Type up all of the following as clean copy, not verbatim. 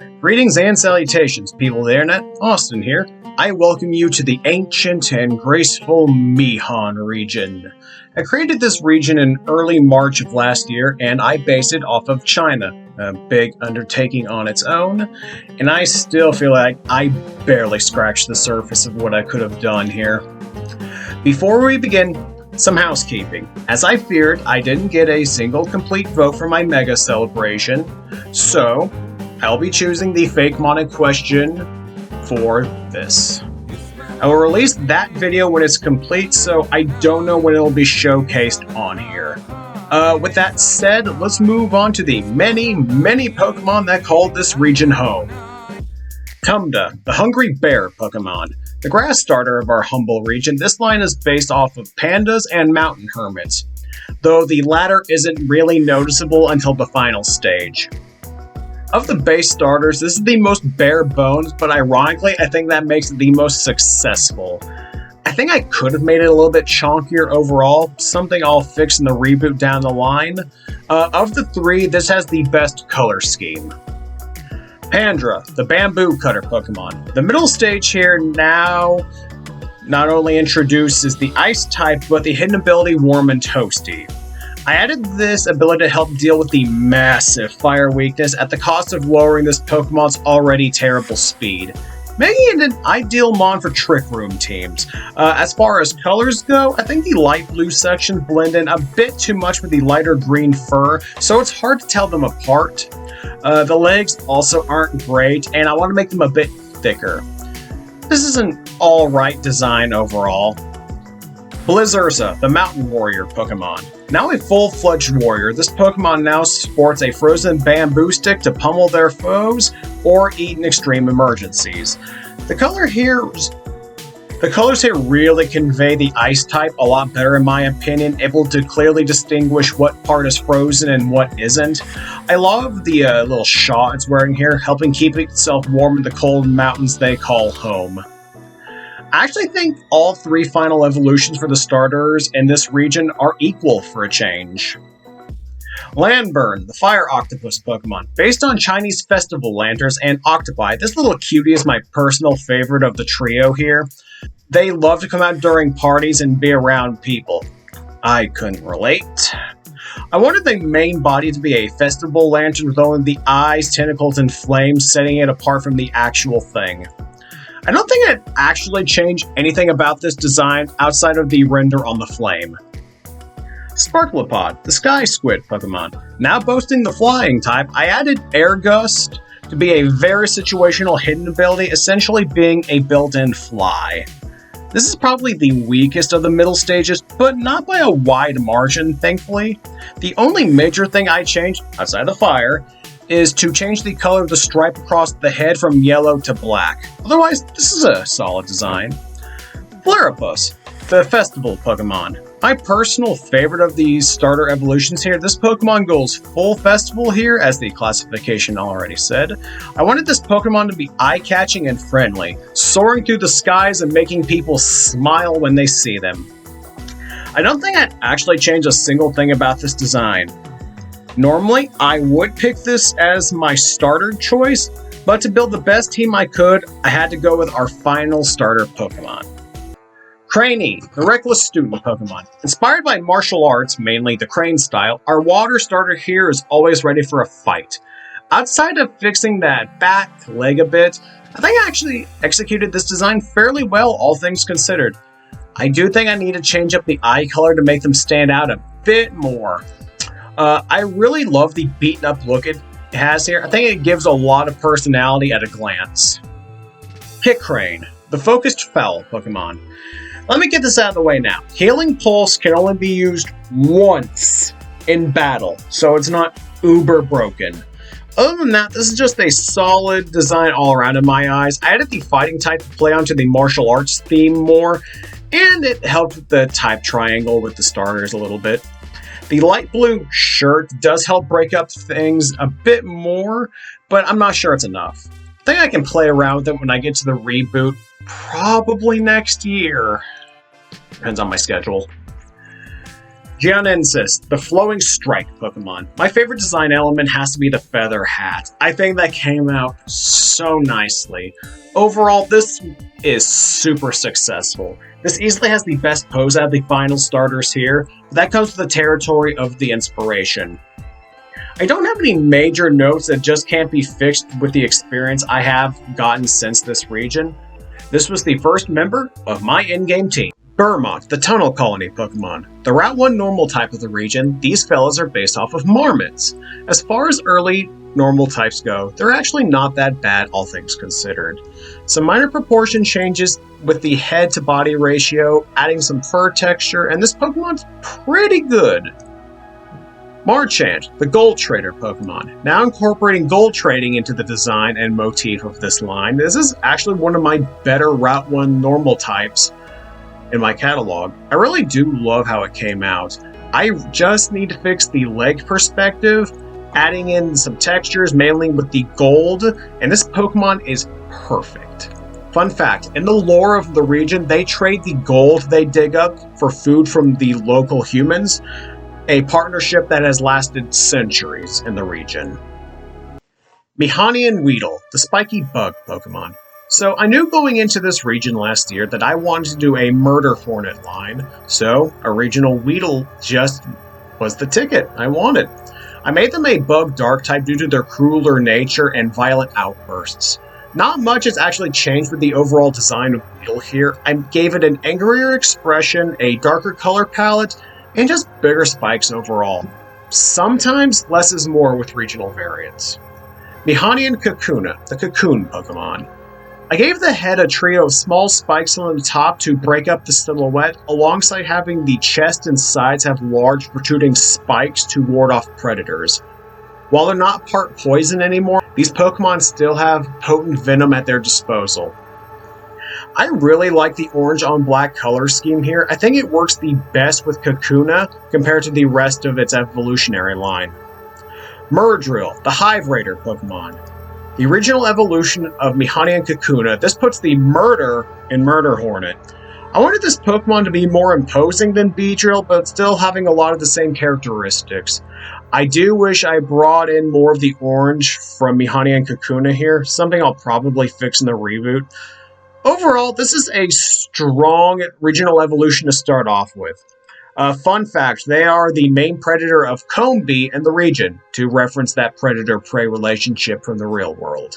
Greetings and salutations, people of the internet. Austin here. I welcome you to the ancient and graceful Mihan Region. I created this region in early March of last year, and I based it off of China. A big undertaking on its own, and I still feel like I barely scratched the surface of what I could have done here. Before we begin, some housekeeping. As I feared, I didn't get a single complete vote for my mega celebration, so I'll be choosing the fakemon in question for this. I will release that video when it's complete, so I don't know when it'll be showcased on here. With that said, let's move on to the many Pokemon that called this region home. Tumda, the hungry bear Pokemon. The grass starter of our humble region, this line is based off of pandas and mountain hermits, though the latter isn't really noticeable until the final stage. Of the base starters, this is the most bare bones, but ironically, I think that makes it the most successful. I think I could have made it a little bit chonkier overall, something I'll fix in the reboot down the line. Of the three, this has the best color scheme. Pandra, the bamboo cutter Pokemon. The middle stage here now not only introduces the ice type, but the hidden ability Warm and Toasty. I added this ability to help deal with the massive fire weakness at the cost of lowering this Pokemon's already terrible speed, making it an ideal mon for Trick Room teams. As far as colors go, I think the light blue sections blend in a bit too much with the lighter green fur, so it's hard to tell them apart. The legs also aren't great, and I want to make them a bit thicker. This is an alright design overall. Blizzurza, the mountain warrior Pokemon. Now a full-fledged warrior, this Pokemon now sports a frozen bamboo stick to pummel their foes or eat in extreme emergencies. The colors here really convey the ice type a lot better in my opinion, able to clearly distinguish what part is frozen and what isn't. I love the little shawl it's wearing here, helping keep itself warm in the cold mountains they call home. I actually think all three final evolutions for the starters in this region are equal for a change. Landburn, the fire octopus Pokemon. Based on Chinese festival lanterns and octopi, this little cutie is my personal favorite of the trio here. They love to come out during parties and be around people. I couldn't relate. I wanted the main body to be a festival lantern with only the eyes, tentacles, and flames, setting it apart from the actual thing. I don't think I'd actually change anything about this design outside of the render on the flame. Sparklopod, the sky squid Pokemon. Now boasting the flying type, I added Air Gust to be a very situational hidden ability, essentially being a built-in fly. This is probably the weakest of the middle stages, but not by a wide margin, thankfully. The only major thing I changed, outside of fire, is to change the color of the stripe across the head from yellow to black. Otherwise, this is a solid design. Flaripus, the festival Pokemon. My personal favorite of these starter evolutions here, this Pokemon goes full festival here, as the classification already said. I wanted this Pokemon to be eye-catching and friendly, soaring through the skies and making people smile when they see them. I don't think I'd actually change a single thing about this design. Normally, I would pick this as my starter choice, but to build the best team I could, I had to go with our final starter Pokemon. Craney, the reckless student Pokemon. Inspired by martial arts, mainly the crane style, our water starter here is always ready for a fight. Outside of fixing that back leg a bit, I think I actually executed this design fairly well, all things considered. I do think I need to change up the eye color to make them stand out a bit more. I really love the beaten up look it has here. I think it gives a lot of personality at a glance. Hickrane, the focused foul Pokemon. Let me get this out of the way now. Healing Pulse can only be used once in battle, so it's not uber broken. Other than that, this is just a solid design all around in my eyes. I added the fighting type to play onto the martial arts theme more, and it helped with the type triangle with the starters a little bit. The light blue shirt does help break up things a bit more, but I'm not sure it's enough. I think I can play around with it when I get to the reboot, probably next year. Depends on my schedule. Gianensis, the Flowing Strike Pokemon. My favorite design element has to be the feather hat. I think that came out so nicely. Overall, this is super successful. This easily has the best pose out of the final starters here, but that comes with the territory of the inspiration. I don't have any major notes that just can't be fixed with the experience I have gotten since this region. This was the first member of my in-game team. Burmont, the Tunnel Colony Pokemon. The Route 1 normal type of the region, these fellas are based off of Marmots. As far as early normal types go, they're actually not that bad, all things considered. Some minor proportion changes with the head to body ratio, adding some fur texture, and this Pokemon's pretty good. Marchant, the Gold Trader Pokemon. Now incorporating gold trading into the design and motif of this line, this is actually one of my better Route 1 normal types in my catalog. I really do love how it came out. I just need to fix the leg perspective, adding in some textures, mainly with the gold, and this Pokemon is perfect. Fun fact, in the lore of the region, they trade the gold they dig up for food from the local humans, a partnership that has lasted centuries in the region. Mihan Weedle, the Spiky Bug Pokemon. So I knew going into this region last year that I wanted to do a Murder Hornet line, so a regional Weedle just was the ticket I wanted. I made them a bug dark type due to their crueler nature and violent outbursts. Not much has actually changed with the overall design of Weedle here. I gave it an angrier expression, a darker color palette, and just bigger spikes overall. Sometimes less is more with regional variants. Mihan Kakuna, the Cocoon Pokemon. I gave the head a trio of small spikes on the top to break up the silhouette, alongside having the chest and sides have large protruding spikes to ward off predators. While they're not part poison anymore, these Pokemon still have potent venom at their disposal. I really like the orange on black color scheme here. I think it works the best with Kakuna compared to the rest of its evolutionary line. Murdrill, the Hive Raider Pokemon. The original evolution of Mihan and Kakuna, this puts the Murder in Murder Hornet. I wanted this Pokemon to be more imposing than Beedrill, but still having a lot of the same characteristics. I do wish I brought in more of the orange from Mihan and Kakuna here, something I'll probably fix in the reboot. Overall, this is a strong regional evolution to start off with. Fun fact, they are the main predator of Combee in the region, to reference that predator-prey relationship from the real world.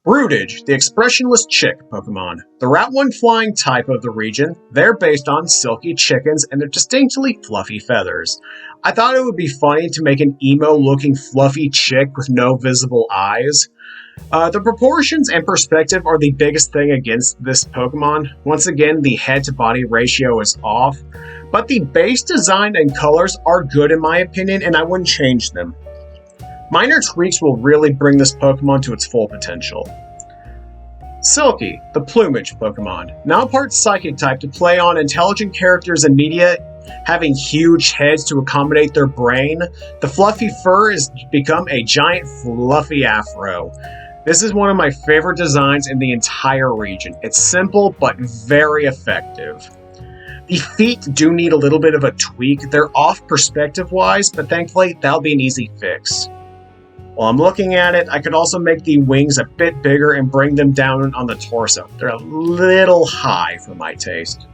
Broodage, the expressionless chick Pokemon. The Route 1 flying type of the region, they're based on silky chickens and their distinctly fluffy feathers. I thought it would be funny to make an emo-looking fluffy chick with no visible eyes. The proportions and perspective are the biggest thing against this Pokemon. Once again, the head-to-body ratio is off, but the base design and colors are good in my opinion, and I wouldn't change them. Minor tweaks will really bring this Pokemon to its full potential. Silky, the Plumage Pokemon. Now part Psychic type to play on intelligent characters in media having huge heads to accommodate their brain, the fluffy fur has become a giant fluffy afro. This is one of my favorite designs in the entire region. It's simple, but very effective. The feet do need a little bit of a tweak. They're off perspective-wise, but thankfully, that'll be an easy fix. While I'm looking at it, I could also make the wings a bit bigger and bring them down on the torso. They're a little high for my taste.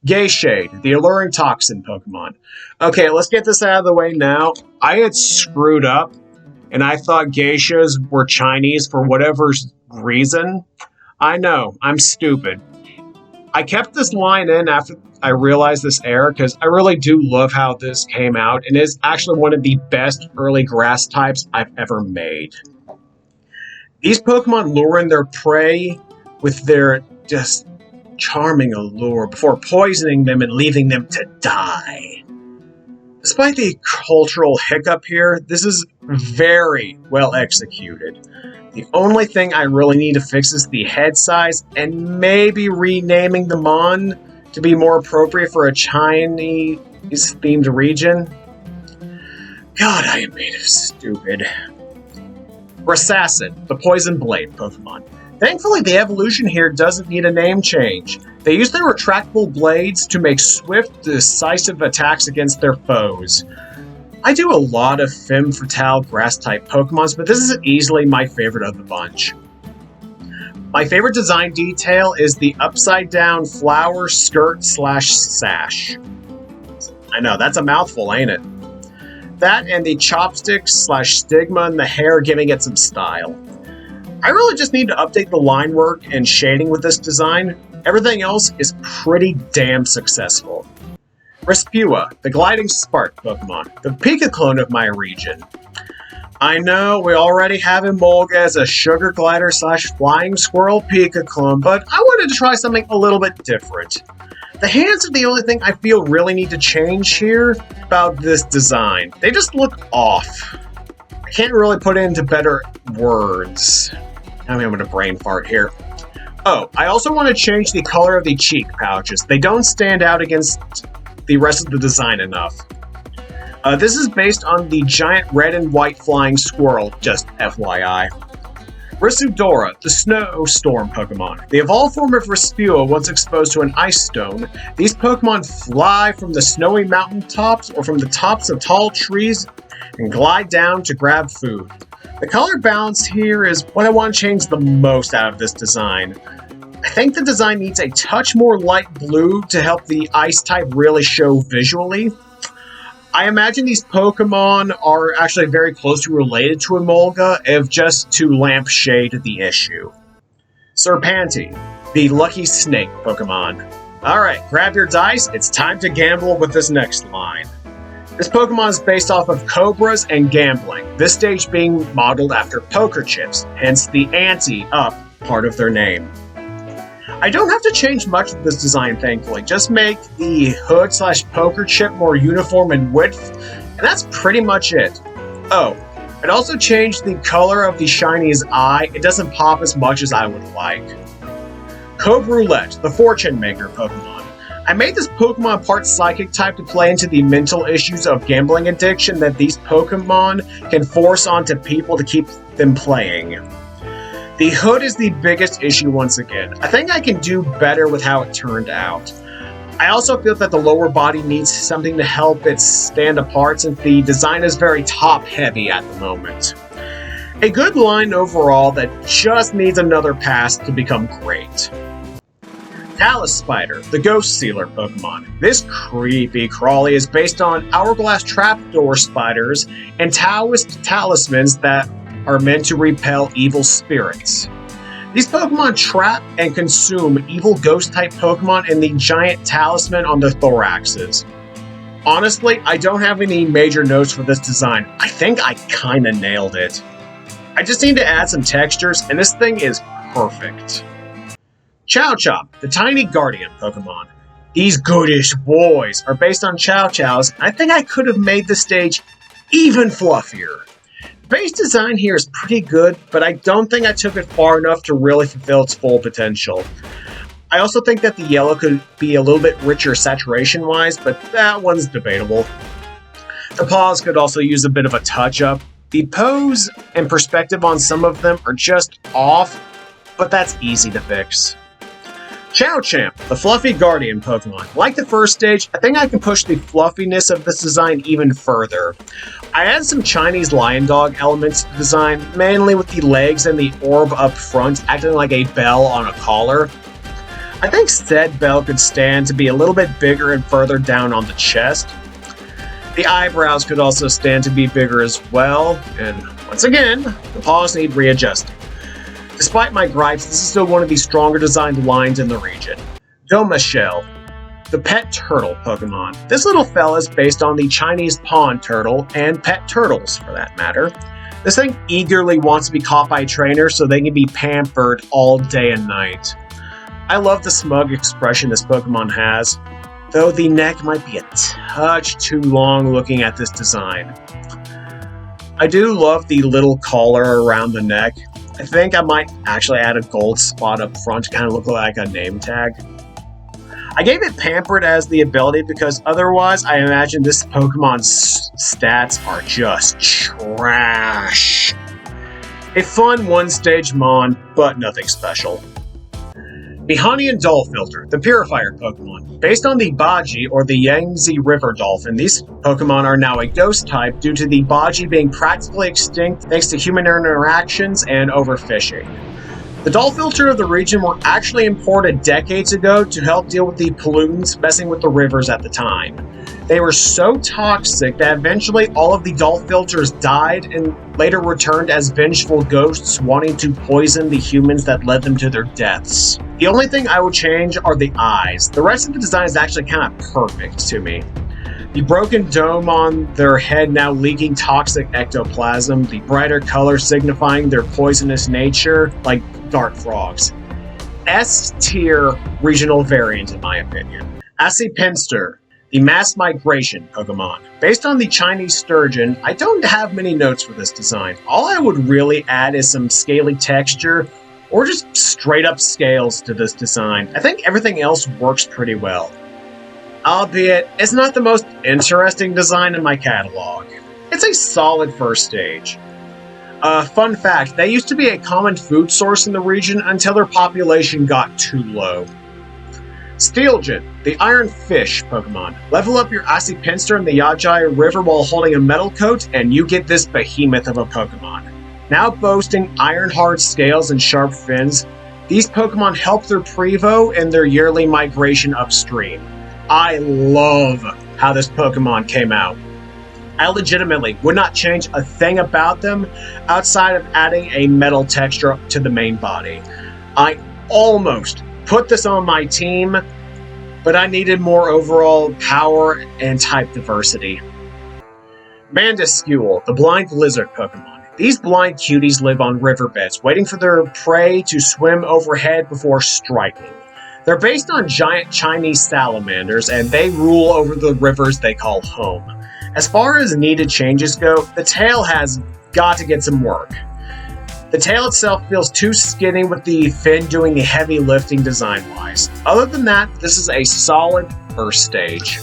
Gayshade, the Alluring Toxin Pokemon. Okay, let's get this out of the way now. I had screwed up, and I thought geishas were Chinese for whatever reason. I know, I'm stupid. I kept this line in after I realized this error because I really do love how this came out and is actually one of the best early grass types I've ever made. These Pokemon lure in their prey with their just charming allure before poisoning them and leaving them to die. Despite the cultural hiccup here, this is very well executed. The only thing I really need to fix is the head size and maybe renaming the Mon to be more appropriate for a Chinese-themed region. God, I am made of stupid. Rassassin, the Poison Blade Pokemon. Thankfully, the evolution here doesn't need a name change. They use their retractable blades to make swift, decisive attacks against their foes. I do a lot of femme fatale grass-type Pokemons, but this is easily my favorite of the bunch. My favorite design detail is the upside-down flower skirt / sash. I know, that's a mouthful, ain't it? That and the chopsticks / stigma in the hair giving it some style. I really just need to update the line work and shading with this design. Everything else is pretty damn successful. Respua, the gliding spark Pokemon, the Pika clone of my region. I know we already have Emolga as a sugar glider / flying squirrel Pika clone, but I wanted to try something a little bit different. The hands are the only thing I feel really need to change here about this design. They just look off. I can't really put it into better words. I'm going to brain fart here. Oh, I also want to change the color of the cheek pouches. They don't stand out against the rest of the design enough. This is based on the giant red and white flying squirrel, just FYI. Risudora, the snowstorm Pokemon. The evolved form of Respua, once exposed to an ice stone, these Pokemon fly from the snowy mountaintops or from the tops of tall trees and glide down to grab food. The color balance here is what I want to change the most out of this design. I think the design needs a touch more light blue to help the ice type really show visually. I imagine these Pokemon are actually very closely related to Emolga, if just to lampshade the issue. Serpenti, the lucky snake Pokemon. Alright, grab your dice, it's time to gamble with this next line. This Pokemon is based off of cobras and gambling, this stage being modeled after poker chips, hence the ante-up part of their name. I don't have to change much of this design, thankfully. Just make the hood / poker chip more uniform in width, and that's pretty much it. Oh, I'd also change the color of the Shiny's eye. It doesn't pop as much as I would like. Cove Roulette, the fortune maker Pokemon. I made this Pokemon part psychic type to play into the mental issues of gambling addiction that these Pokemon can force onto people to keep them playing. The hood is the biggest issue once again. I think I can do better with how it turned out. I also feel that the lower body needs something to help it stand apart since the design is very top-heavy at the moment. A good line overall that just needs another pass to become great. Talus Spider, the Ghost Sealer Pokemon. This creepy crawly is based on hourglass trapdoor spiders and Taoist talismans that are meant to repel evil spirits. These Pokemon trap and consume evil ghost-type Pokemon in the giant talisman on their thoraxes. Honestly, I don't have any major notes for this design. I think I kinda nailed it. I just need to add some textures, and this thing is perfect. Chow Chop, the tiny guardian Pokemon. These goodish boys are based on Chow Chows. I think I could have made the stage even fluffier. Base design here is pretty good, but I don't think I took it far enough to really fulfill its full potential. I also think that the yellow could be a little bit richer saturation-wise, but that one's debatable. The paws could also use a bit of a touch-up. The pose and perspective on some of them are just off, but that's easy to fix. Chow Champ, the fluffy guardian Pokemon. Like the first stage, I think I can push the fluffiness of this design even further. I added some Chinese lion dog elements to the design, mainly with the legs and the orb up front acting like a bell on a collar. I think said bell could stand to be a little bit bigger and further down on the chest. The eyebrows could also stand to be bigger as well, and once again, the paws need readjusting. Despite my gripes, this is still one of the stronger designed lines in the region. Domashell, the pet turtle Pokemon. This little fella is based on the Chinese pond turtle, and pet turtles, for that matter. This thing eagerly wants to be caught by trainers so they can be pampered all day and night. I love the smug expression this Pokemon has, though the neck might be a touch too long looking at this design. I do love the little collar around the neck. I think I might actually add a gold spot up front to kind of look like a name tag. I gave it Pampered as the ability because otherwise I imagine this Pokemon's stats are just trash. A fun one-stage Mon, but nothing special. Mihan Doll Filter, the Purifier Pokemon. Based on the Baji or the Yangtze River Dolphin, these Pokemon are now a ghost type due to the Baji being practically extinct thanks to human interactions and overfishing. The Doll Filter of the region were actually imported decades ago to help deal with the pollutants messing with the rivers at the time. They were so toxic that eventually all of the Doll Filters died and later returned as vengeful ghosts wanting to poison the humans that led them to their deaths. The only thing I would change are the eyes. The rest of the design is actually kind of perfect to me. The broken dome on their head now leaking toxic ectoplasm, the brighter color signifying their poisonous nature, like dart frogs. S-tier regional variant in my opinion. Acipinster, the mass migration Pokemon. Based on the Chinese sturgeon, I don't have many notes for this design. All I would really add is some scaly texture, or just straight up scales to this design. I think everything else works pretty well. Albeit, it's not the most interesting design in my catalog. It's a solid first stage. Fun fact, they used to be a common food source in the region until their population got too low. Steelgen, the Iron Fish Pokemon. Level up your Acipinster in the Yajai River while holding a metal coat, and you get this behemoth of a Pokemon. Now boasting iron-hard scales and sharp fins, these Pokemon help their Prevo in their yearly migration upstream. I love how this Pokemon came out. I legitimately would not change a thing about them outside of adding a metal texture to the main body. I almost put this on my team, but I needed more overall power and type diversity. Mandiscule, the blind lizard Pokemon. These blind cuties live on riverbeds, waiting for their prey to swim overhead before striking. They're based on giant Chinese salamanders, and they rule over the rivers they call home. As far as needed changes go, the tail has got to get some work. The tail itself feels too skinny with the fin doing the heavy lifting design-wise. Other than that, this is a solid first stage.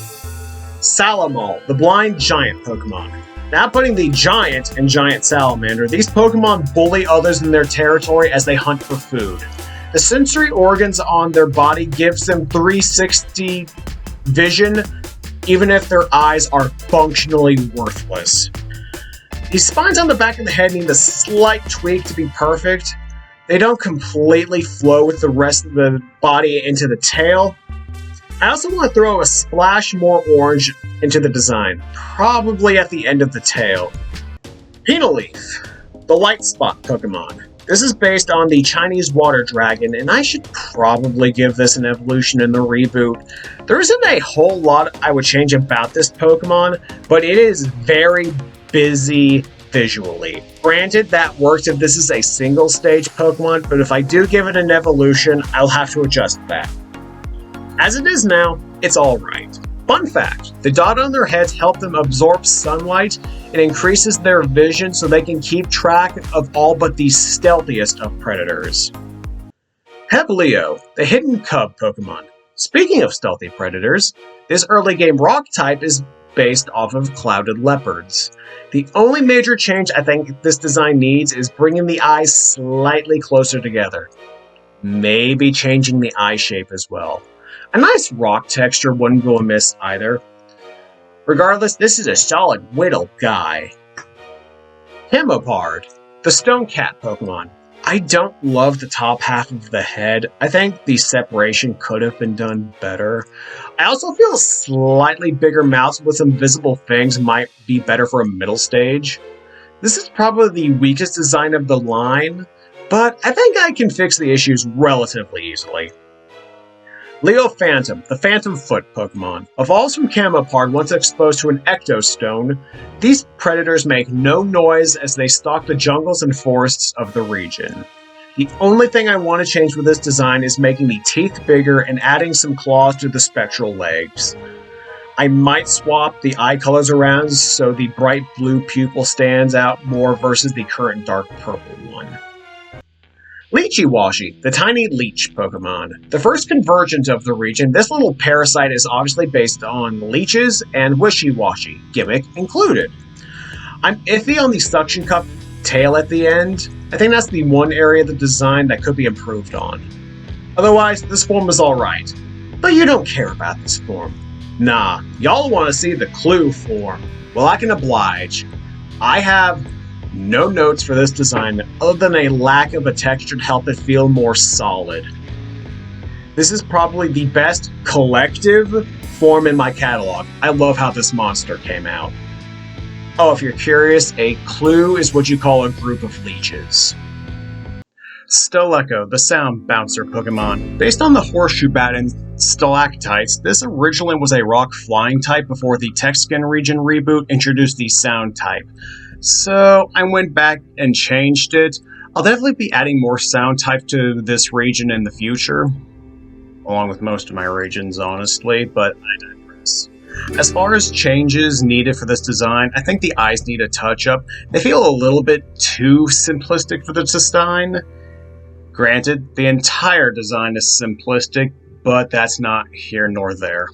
Salamal, the blind giant Pokemon. Now putting the giant and giant salamander, these Pokemon bully others in their territory as they hunt for food. The sensory organs on their body gives them 360 vision, even if their eyes are functionally worthless. The spines on the back of the head need a slight tweak to be perfect. They don't completely flow with the rest of the body into the tail. I also want to throw a splash more orange into the design, probably at the end of the tail. Penaleaf, the light spot Pokemon. This is based on the Chinese water dragon, and I should probably give this an evolution in the reboot. There isn't a whole lot I would change about this Pokemon, but it is very busy visually. Granted, that works if this is a single stage Pokemon, but if I do give it an evolution, I'll have to adjust that. As it is now, it's alright. Fun fact, the dot on their heads help them absorb sunlight and increases their vision so they can keep track of all but the stealthiest of predators. Hebleo, the hidden cub Pokemon. Speaking of stealthy predators, this early game rock type is based off of clouded leopards. The only major change I think this design needs is bringing the eyes slightly closer together. Maybe changing the eye shape as well. A nice rock texture wouldn't go amiss either. Regardless, this is a solid whittle guy. Hemopard, the stone cat Pokemon. I don't love the top half of the head. I think the separation could have been done better. I also feel slightly bigger mouths with some visible fangs might be better for a middle stage. This is probably the weakest design of the line, but I think I can fix the issues relatively easily. Leo Phantom, the Phantom Foot Pokemon. Evolves from Camopard once exposed to an Ectostone, these predators make no noise as they stalk the jungles and forests of the region. The only thing I want to change with this design is making the teeth bigger and adding some claws to the spectral legs. I might swap the eye colors around so the bright blue pupil stands out more versus the current dark purple one. Leechy-Washy, the tiny leech Pokemon. The first Convergent of the region, this little parasite is obviously based on leeches and wishy-washy, gimmick included. I'm iffy on the suction cup tail at the end. I think that's the one area of the design that could be improved on. Otherwise, this form is alright. But you don't care about this form. Nah, y'all want to see the clue form. Well, I can oblige. I have no notes for this design other than a lack of a texture to help it feel more solid. This is probably the best collective form in my catalog. I love how this monster came out. Oh, if you're curious, a clue is what you call a group of leeches. Staleko, the sound bouncer Pokemon. Based on the horseshoe bat and stalactites, this originally was a rock flying type before the Texan region reboot introduced the sound type. So I went back and changed it. I'll definitely be adding more sound type to this region in the future, along with most of my regions, honestly, but I digress. As far as changes needed for this design, I think the eyes need a touch-up. They feel a little bit too simplistic for the design. Granted, the entire design is simplistic, but that's not here nor there.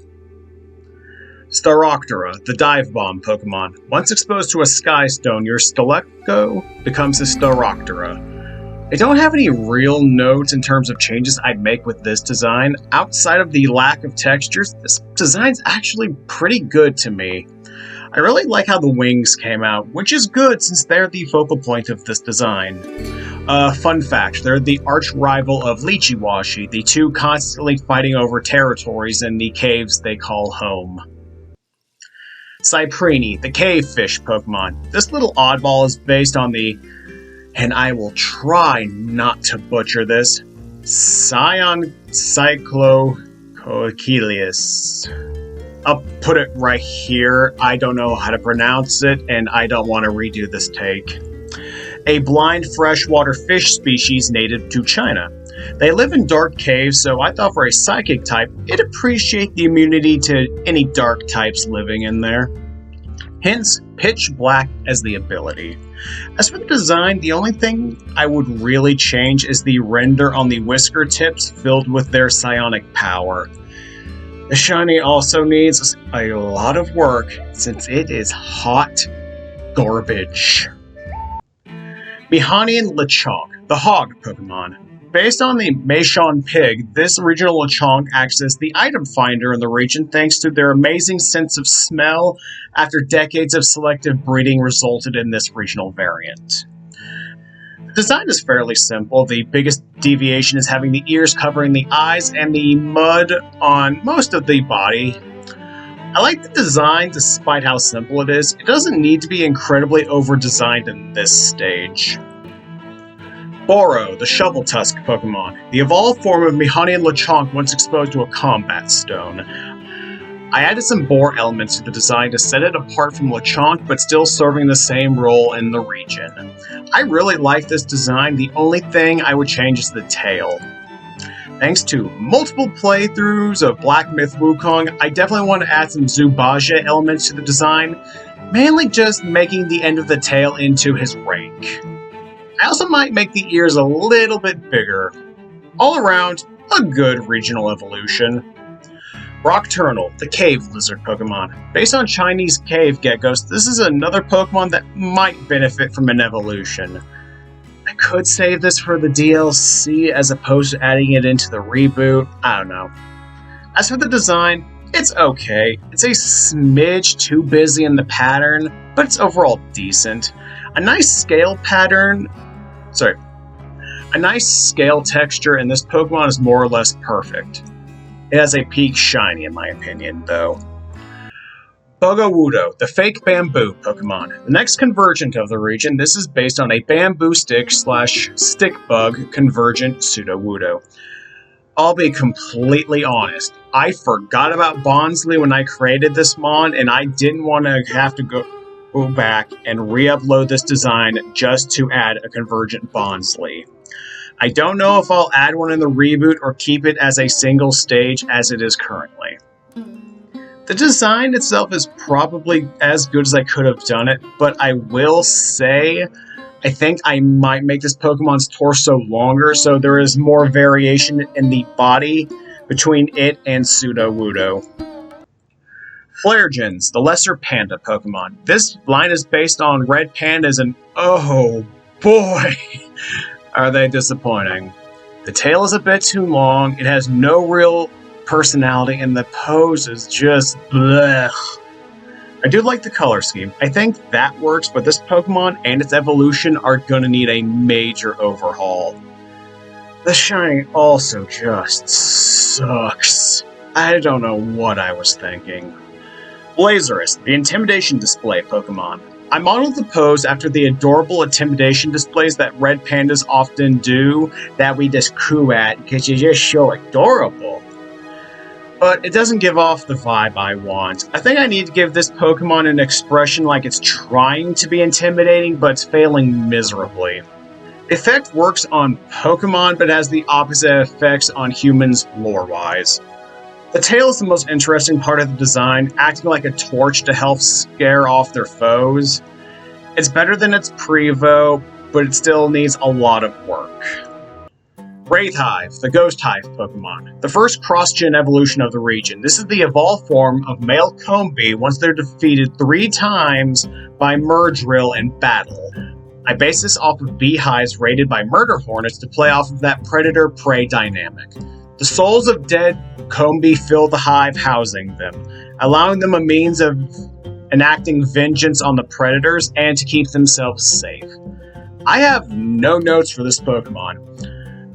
Staroctera, the dive bomb Pokemon. Once exposed to a Sky Stone, your Staleko becomes a Staroctera. I don't have any real notes in terms of changes I'd make with this design. Outside of the lack of textures, this design's actually pretty good to me. I really like how the wings came out, which is good since they're the focal point of this design. Fun fact, they're the arch rival of Lychee-Washi, the two constantly fighting over territories in the caves they call home. Cyprine, the cave fish Pokemon. This little oddball is based on the, and I will try not to butcher this, Scion Cyclocochilius. I'll put it right here. I don't know how to pronounce it, and I don't want to redo this take. A blind freshwater fish species native to China. They live in dark caves, so I thought for a psychic type, it'd appreciate the immunity to any dark types living in there. Hence, pitch black as the ability. As for the design, the only thing I would really change is the render on the whisker tips filled with their psionic power. The shiny also needs a lot of work since it is hot garbage. Mihan Lechonk, the hog Pokemon. Based on the Meishan pig, this original Lechonk acts as the item finder in the region thanks to their amazing sense of smell after decades of selective breeding resulted in this regional variant. The design is fairly simple. The biggest deviation is having the ears covering the eyes and the mud on most of the body. I like the design despite how simple it is. It doesn't need to be incredibly over-designed in this stage. Boro, the Shovel Tusk Pokemon. The evolved form of Mihan Lechonk once exposed to a combat stone. I added some boar elements to the design to set it apart from Lechonk, but still serving the same role in the region. I really like this design. The only thing I would change is the tail. Thanks to multiple playthroughs of Black Myth Wukong, I definitely want to add some Zubaja elements to the design, mainly just making the end of the tail into his rake. I also might make the ears a little bit bigger. All around, a good regional evolution. Rockturnal, the cave lizard Pokemon. Based on Chinese cave geckos, this is another Pokemon that might benefit from an evolution. I could save this for the DLC as opposed to adding it into the reboot. I don't know. As for the design, it's okay. It's a smidge too busy in the pattern, but it's overall decent. A nice scale texture, and this Pokemon is more or less perfect. It has a peak shiny in my opinion, though. Bugawudo, the fake bamboo Pokemon. The next Convergent of the region, this is based on a bamboo stick/stick bug Convergent Pseudo-Wudo. I'll be completely honest, I forgot about Bonsly when I created this mon, and I didn't want to have to go back and re-upload this design just to add a Convergent Bonsly. I don't know if I'll add one in the reboot or keep it as a single stage as it is currently. The design itself is probably as good as I could have done it, but I will say I think I might make this Pokemon's torso longer so there is more variation in the body between it and Pseudo-Wudo. Convergents, the lesser panda Pokemon. This line is based on red pandas and oh boy, are they disappointing. The tail is a bit too long, it has no real personality, and the pose is just blech. I do like the color scheme. I think that works, but this Pokemon and its evolution are gonna need a major overhaul. The shiny also just sucks. I don't know what I was thinking. Blazerous, the Intimidation Display Pokemon. I modeled the pose after the adorable intimidation displays that red pandas often do, that we just coo at because you're just so adorable. But it doesn't give off the vibe I want. I think I need to give this Pokemon an expression like it's trying to be intimidating, but it's failing miserably. The effect works on Pokemon, but has the opposite effects on humans lore-wise. The tail is the most interesting part of the design, acting like a torch to help scare off their foes. It's better than its Prevo, but it still needs a lot of work. Wraith Hive, the Ghost Hive Pokemon. The first cross-gen evolution of the region. This is the evolved form of male Combee once they're defeated 3 times by Murdrill in battle. I base this off of beehives raided by murder hornets to play off of that predator-prey dynamic. The souls of dead Combee fill the hive housing them, allowing them a means of enacting vengeance on the predators and to keep themselves safe. I have no notes for this Pokemon.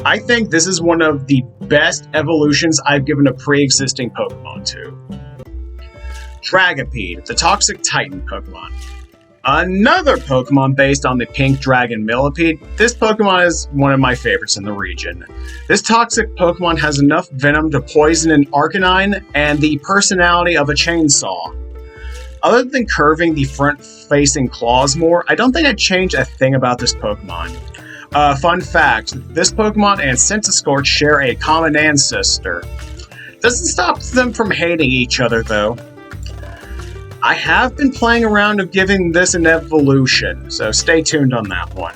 I think this is one of the best evolutions I've given a pre-existing Pokemon to. Dragapede, the Toxic Titan Pokemon. Another Pokemon based on the Pink Dragon Millipede. This Pokemon is one of my favorites in the region. This toxic Pokemon has enough venom to poison an Arcanine and the personality of a chainsaw. Other than curving the front-facing claws more, I don't think I'd change a thing about this Pokemon. Fun fact, this Pokemon and Centiskorch share a common ancestor. Doesn't stop them from hating each other, though. I have been playing around of giving this an evolution, so stay tuned on that one.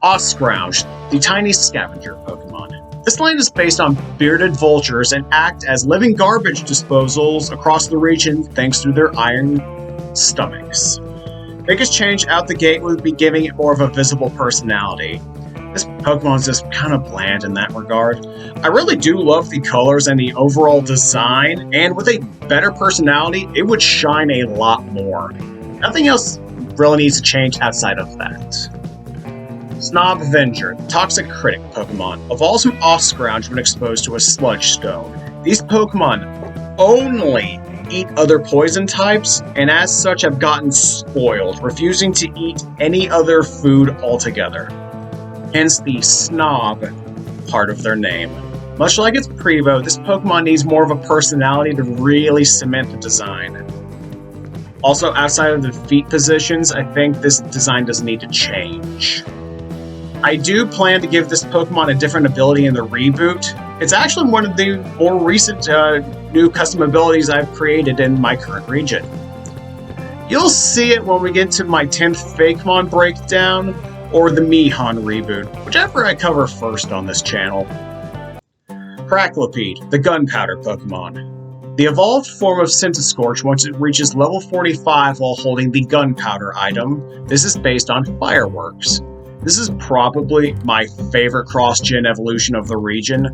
Oscrouch, the tiny scavenger Pokemon. This line is based on bearded vultures and act as living garbage disposals across the region thanks to their iron stomachs. Biggest change out the gate would be giving it more of a visible personality. This Pokemon's just kind of bland in that regard. I really do love the colors and the overall design, and with a better personality, it would shine a lot more. Nothing else really needs to change outside of that. Snob Avenger, Toxic Critic Pokemon, evolves from Oscrouch when exposed to a Sludge Stone. These Pokemon only eat other poison types, and as such have gotten spoiled, refusing to eat any other food altogether. Hence the snob part of their name. Much like its Prevo, this Pokemon needs more of a personality to really cement the design. Also, outside of the feet positions, I think this design does need to change. I do plan to give this Pokemon a different ability in the reboot. It's actually one of the more recent new custom abilities I've created in my current region. You'll see it when we get to my 10th Fakemon breakdown, or the Mihan reboot, whichever I cover first on this channel. Cracklipede, the Gunpowder Pokemon. The evolved form of Centiskorch once it reaches level 45 while holding the Gunpowder item. This is based on fireworks. This is probably my favorite cross-gen evolution of the region.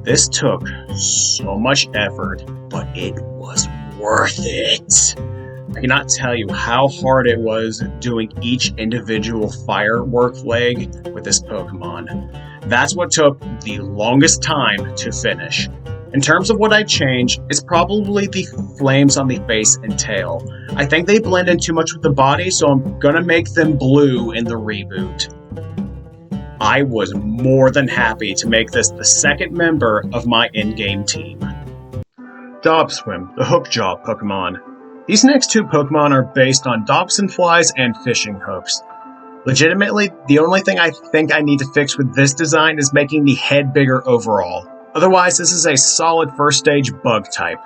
This took so much effort, but it was worth it. I cannot tell you how hard it was doing each individual firework leg with this Pokemon. That's what took the longest time to finish. In terms of what I changed, it's probably the flames on the face and tail. I think they blend in too much with the body, so I'm gonna make them blue in the reboot. I was more than happy to make this the second member of my in-game team. Dobswim, the Hookjaw Pokemon. These next 2 Pokemon are based on Dobson flies and fishing hooks. Legitimately, the only thing I think I need to fix with this design is making the head bigger overall. Otherwise, this is a solid first stage bug type.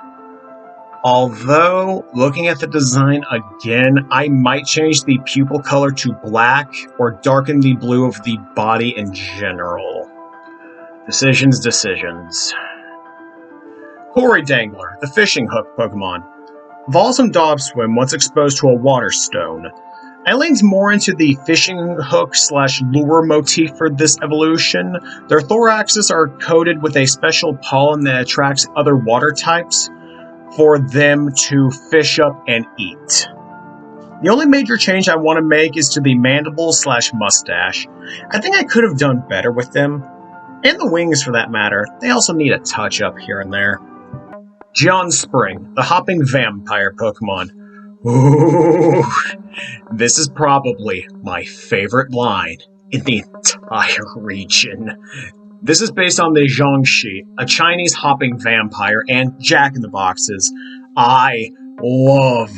Although, looking at the design again, I might change the pupil color to black or darken the blue of the body in general. Decisions. Cory Dangler, the fishing hook Pokemon. Evolves from Dobswim once exposed to a water stone. I leaned more into the fishing hook / lure motif for this evolution. Their thoraxes are coated with a special pollen that attracts other water types for them to fish up and eat. The only major change I want to make is to the mandible / mustache. I think I could have done better with them, and the wings for that matter. They also need a touch up here and there. John Spring, the hopping vampire Pokemon. Ooh, this is probably my favorite line in the entire region. This is based on the Zhongxi, a Chinese hopping vampire, and Jack-in-the-Boxes. I love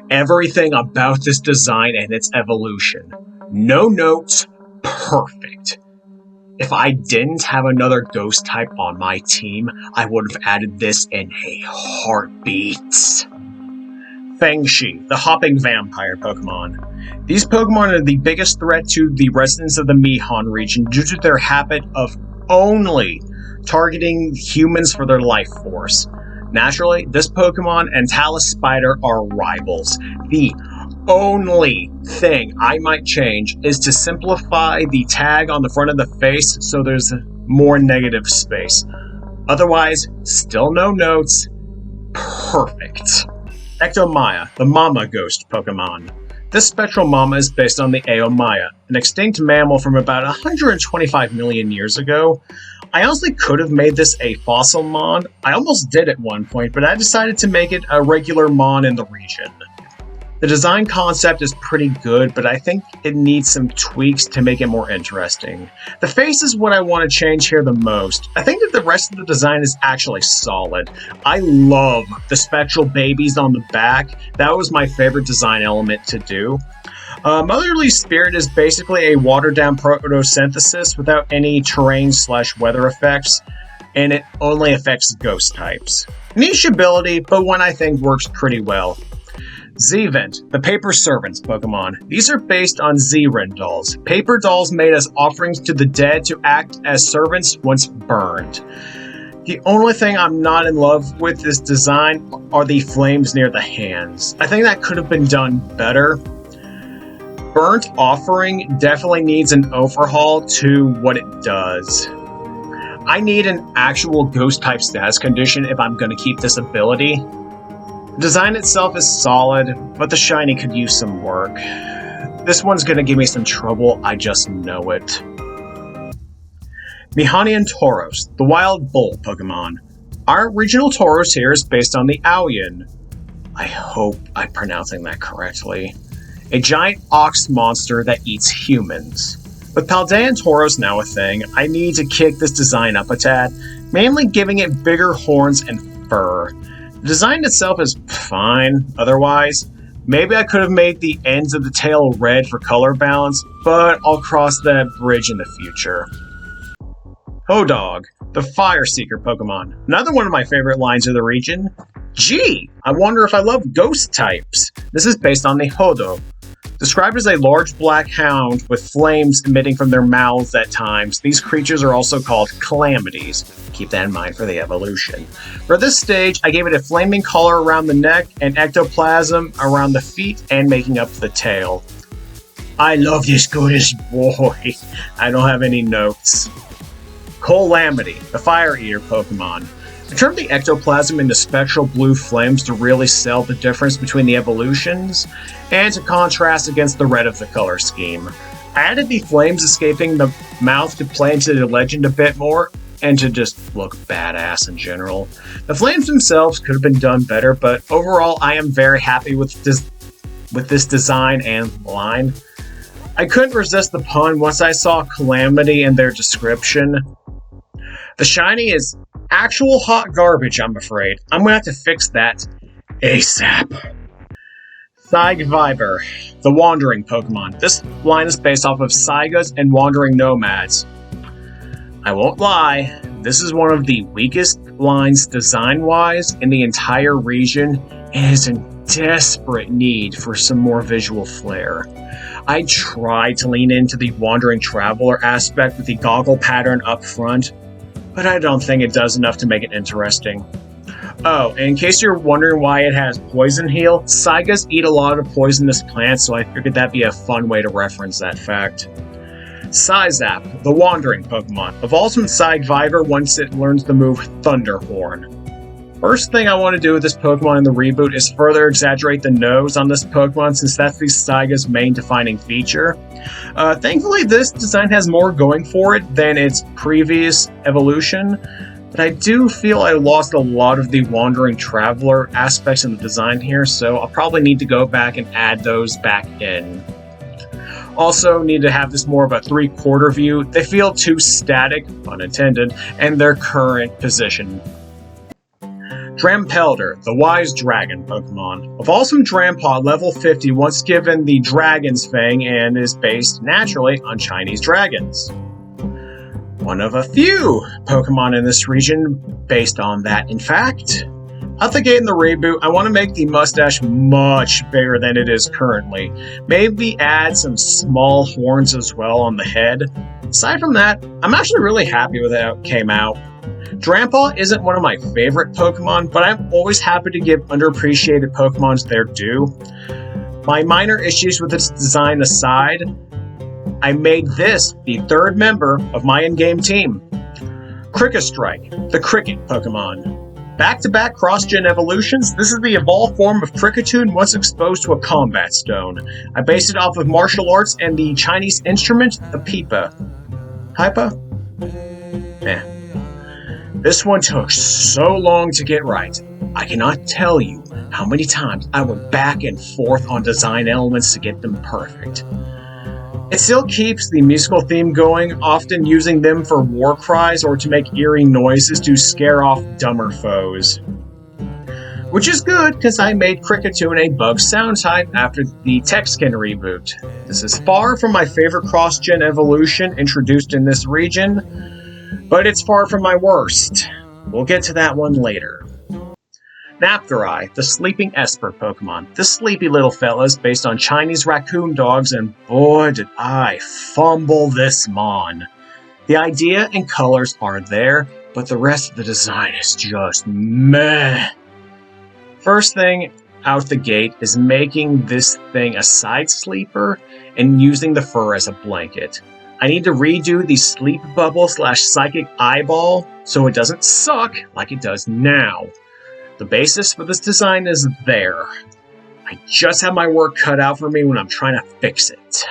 everything about this design and its evolution. No notes, perfect. If I didn't have another ghost type on my team, I would have added this in a heartbeat. Fangshi, the hopping vampire Pokemon. These Pokemon are the biggest threat to the residents of the Mihan region due to their habit of only targeting humans for their life force. Naturally, this Pokemon and Talus Spider are rivals. The only thing I might change is to simplify the tag on the front of the face so there's more negative space. Otherwise, still no notes. Perfect. Ectomaya, the Mama Ghost Pokemon. This spectral mama is based on the Aomaya, an extinct mammal from about 125 million years ago. I honestly could have made this a fossil mon. I almost did at one point, but I decided to make it a regular mon in the region. The design concept is pretty good, but I think it needs some tweaks to make it more interesting. The face is what I want to change here the most. I think that the rest of the design is actually solid. I love the spectral babies on the back. That was my favorite design element to do. Motherly Spirit is basically a watered-down photosynthesis without any terrain / weather effects, and it only affects ghost types. Niche ability, but one I think works pretty well. Z-Vent, the Paper Servants Pokemon. These are based on Z-Ren dolls. Paper dolls made as offerings to the dead to act as servants once burned. The only thing I'm not in love with this design are the flames near the hands. I think that could have been done better. Burnt Offering definitely needs an overhaul to what it does. I need an actual ghost type status condition if I'm going to keep this ability. The design itself is solid, but the shiny could use some work. This one's gonna give me some trouble, I just know it. Mihanian Tauros, the wild bull Pokemon. Our regional Tauros here is based on the Aoyan. I hope I'm pronouncing that correctly. A giant ox monster that eats humans. With Paldean Tauros now a thing, I need to kick this design up a tad, mainly giving it bigger horns and fur. The design itself is fine, otherwise. Maybe I could have made the ends of the tail red for color balance, but I'll cross that bridge in the future. Hodog, the Fire Seeker Pokemon. Another one of my favorite lines of the region. Gee, I wonder if I love ghost types. This is based on the Hodo. Described as a large black hound with flames emitting from their mouths at times, these creatures are also called calamities. Keep that in mind for the evolution. For this stage, I gave it a flaming collar around the neck and ectoplasm around the feet and making up the tail. I love this goodish boy. I don't have any notes. Calamity, the Fire Eater Pokemon. I turned the ectoplasm into spectral blue flames to really sell the difference between the evolutions, and to contrast against the red of the color scheme. I added the flames escaping the mouth to play into the legend a bit more, and to just look badass in general. The flames themselves could have been done better, but overall I am very happy with this design and line. I couldn't resist the pun once I saw Calamity in their description. The shiny is actual hot garbage, I'm afraid. I'm gonna have to fix that ASAP. Cyviber, the Wandering Pokemon. This line is based off of Saigas and Wandering Nomads. I won't lie, this is one of the weakest lines design-wise in the entire region and is in desperate need for some more visual flair. I tried to lean into the Wandering Traveler aspect with the goggle pattern up front, but I don't think it does enough to make it interesting. Oh, and in case you're wondering why it has Poison Heal, Saigas eat a lot of poisonous plants, so I figured that'd be a fun way to reference that fact. Psyzap, the Wandering Pokemon, evolves from Psyviver once it learns the move Thunderhorn. First thing I want to do with this Pokemon in the reboot is further exaggerate the nose on this Pokemon, since that's the Saiga's main defining feature. Thankfully, this design has more going for it than its previous evolution, but I do feel I lost a lot of the Wandering Traveler aspects in the design here, so I'll probably need to go back and add those back in. Also, need to have this more of a 3/4 view. They feel too static, pun intended, in their current position. Drampelder, the Wise Dragon Pokemon, evolves from Drampaw level 50 once given the Dragon's Fang and is based naturally on Chinese dragons. One of a few Pokemon in this region based on that, in fact. Out the gate in the reboot, I want to make the mustache much bigger than it is currently. Maybe add some small horns as well on the head. Aside from that, I'm actually really happy with how it came out. Drampaw isn't one of my favorite Pokemon, but I'm always happy to give underappreciated Pokemons their due. My minor issues with its design aside, I made this the third member of my in-game team. Crickestrike, the Cricket Pokemon. Back-to-back cross-gen evolutions, this is the evolved form of Kricketune once exposed to a combat stone. I based it off of martial arts and the Chinese instrument, the pipa. Pipa? This one took so long to get right. I cannot tell you how many times I went back and forth on design elements to get them perfect. It still keeps the musical theme going, often using them for war cries or to make eerie noises to scare off dumber foes. Which is good, because I made Kricketune a bug sound type after the Texkin reboot. This is far from my favorite cross-gen evolution introduced in this region, but it's far from my worst. We'll get to that one later. Napthari, the Sleeping Esper Pokemon. This sleepy little fella is based on Chinese raccoon dogs, and boy did I fumble this mon. The idea and colors are there, but the rest of the design is just meh. First thing out the gate is making this thing a side sleeper and using the fur as a blanket. I need to redo the sleep bubble / psychic eyeball so it doesn't suck like it does now. The basis for this design is there. I just have my work cut out for me when I'm trying to fix it.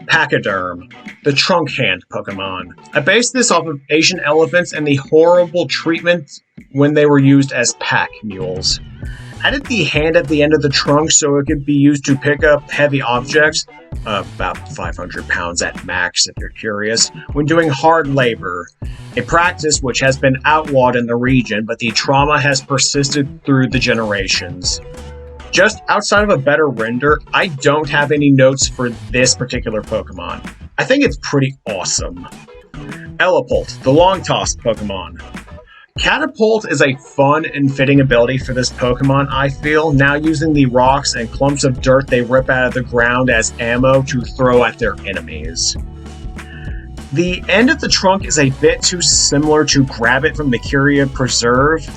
Pachyderm, the Trunk Hand Pokemon. I based this off of Asian elephants and the horrible treatment when they were used as pack mules. Added the hand at the end of the trunk so it could be used to pick up heavy objects, about 500 pounds at max if you're curious, when doing hard labor. A practice which has been outlawed in the region, but the trauma has persisted through the generations. Just outside of a better render, I don't have any notes for this particular Pokemon. I think it's pretty awesome. Elapult, the Long Toss Pokemon. Catapult is a fun and fitting ability for this Pokemon, I feel, now using the rocks and clumps of dirt they rip out of the ground as ammo to throw at their enemies. The end of the trunk is a bit too similar to Grab It from the Curia Preserve,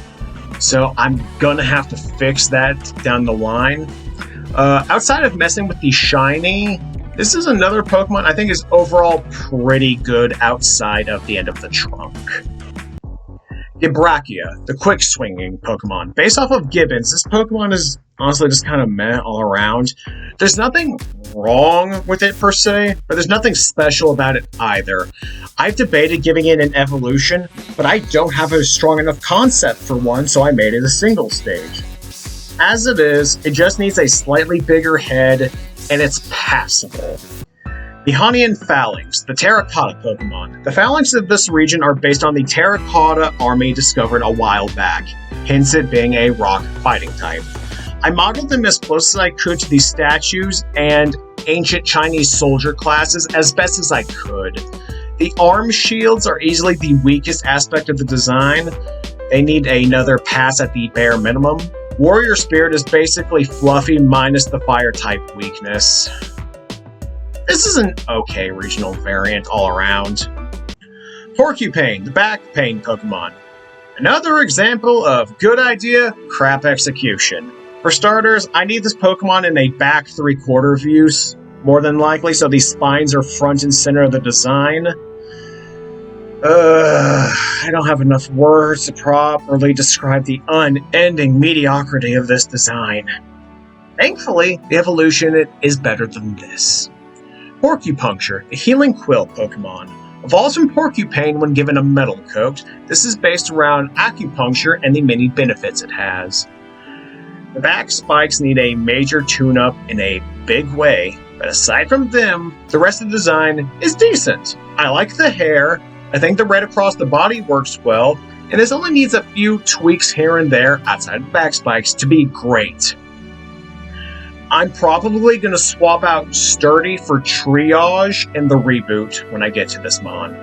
so I'm gonna have to fix that down the line. Outside of messing with the shiny, this is another Pokemon I think is overall pretty good outside of the end of the trunk. Gibrachia, the quick-swinging Pokemon. Based off of Gibbons, this Pokemon is honestly just kind of meh all around. There's nothing wrong with it per se, but there's nothing special about it either. I've debated giving it an evolution, but I don't have a strong enough concept for one, so I made it a single stage. As it is, it just needs a slightly bigger head, and it's passable. Mihanian Phalanx, the Terracotta Pokemon. The Phalanx of this region are based on the Terracotta army discovered a while back, hence it being a rock fighting type. I modeled them as close as I could to the statues and ancient Chinese soldier classes as best as I could. The arm shields are easily the weakest aspect of the design. They need another pass at the bare minimum. Warrior Spirit is basically fluffy minus the fire type weakness. This is an okay regional variant all around. Porcupine, the back pain Pokemon. Another example of good idea, crap execution. For starters, I need this Pokemon in a back 3/4 views, more than likely, so these spines are front and center of the design. I don't have enough words to properly describe the unending mediocrity of this design. Thankfully, the evolution is better than this. Porcupuncture, the healing quill Pokemon. Evolves from Porcupine when given a metal coat. This is based around acupuncture and the many benefits it has. The back spikes need a major tune-up in a big way, but aside from them, the rest of the design is decent. I like the hair, I think the red across the body works well, and this only needs a few tweaks here and there outside of the back spikes to be great. I'm probably going to swap out Sturdy for Triage in the reboot when I get to this mon.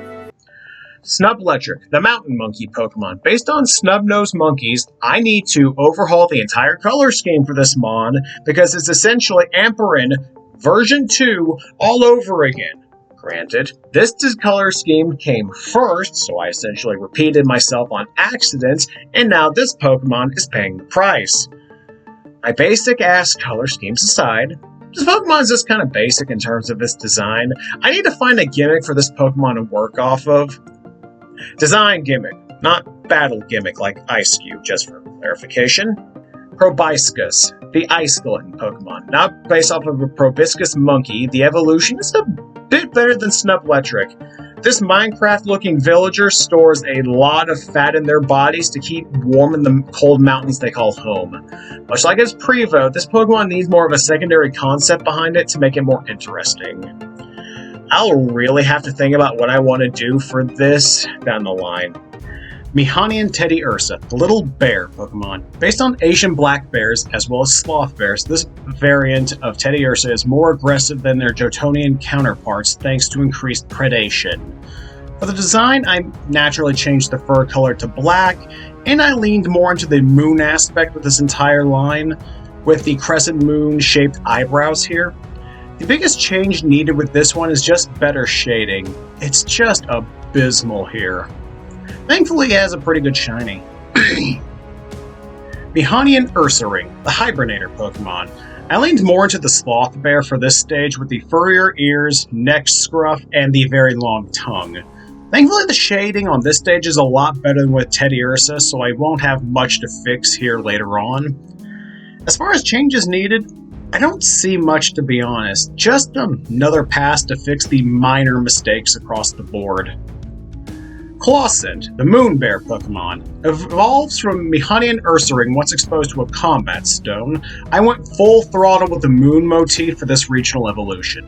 Snublettric, the mountain monkey Pokemon. Based on snub-nosed monkeys, I need to overhaul the entire color scheme for this mon because it's essentially Amperin version 2 all over again. Granted, this color scheme came first, so I essentially repeated myself on accident, and now this Pokemon is paying the price. My basic-ass color schemes aside, this Pokemon is just kind of basic in terms of its design. I need to find a gimmick for this Pokemon to work off of. Design gimmick, not battle gimmick like Ice Cube, just for clarification. Probiscus, the ice skeleton Pokemon. Not based off of a proboscis monkey, the evolution is a bit better than Snublettric. This Minecraft-looking villager stores a lot of fat in their bodies to keep warm in the cold mountains they call home. Much like its Prevo, this Pokemon needs more of a secondary concept behind it to make it more interesting. I'll really have to think about what I want to do for this down the line. Mihan Teddy Ursa, the little bear Pokemon. Based on Asian black bears as well as sloth bears, this variant of Teddy Ursa is more aggressive than their Jotonian counterparts thanks to increased predation. For the design, I naturally changed the fur color to black, and I leaned more into the moon aspect with this entire line, with the crescent moon-shaped eyebrows here. The biggest change needed with this one is just better shading. It's just abysmal here. Thankfully, it has a pretty good shiny. Mihanian Ursaring, the Hibernator Pokemon. I leaned more into the Sloth Bear for this stage with the furrier ears, neck scruff, and the very long tongue. Thankfully, the shading on this stage is a lot better than with Teddy Ursa, so I won't have much to fix here later on. As far as changes needed, I don't see much, to be honest. Just another pass to fix the minor mistakes across the board. Clawsent, the Moon Bear Pokemon, evolves from Mihanian Ursaring once exposed to a combat stone. I went full throttle with the moon motif for this regional evolution.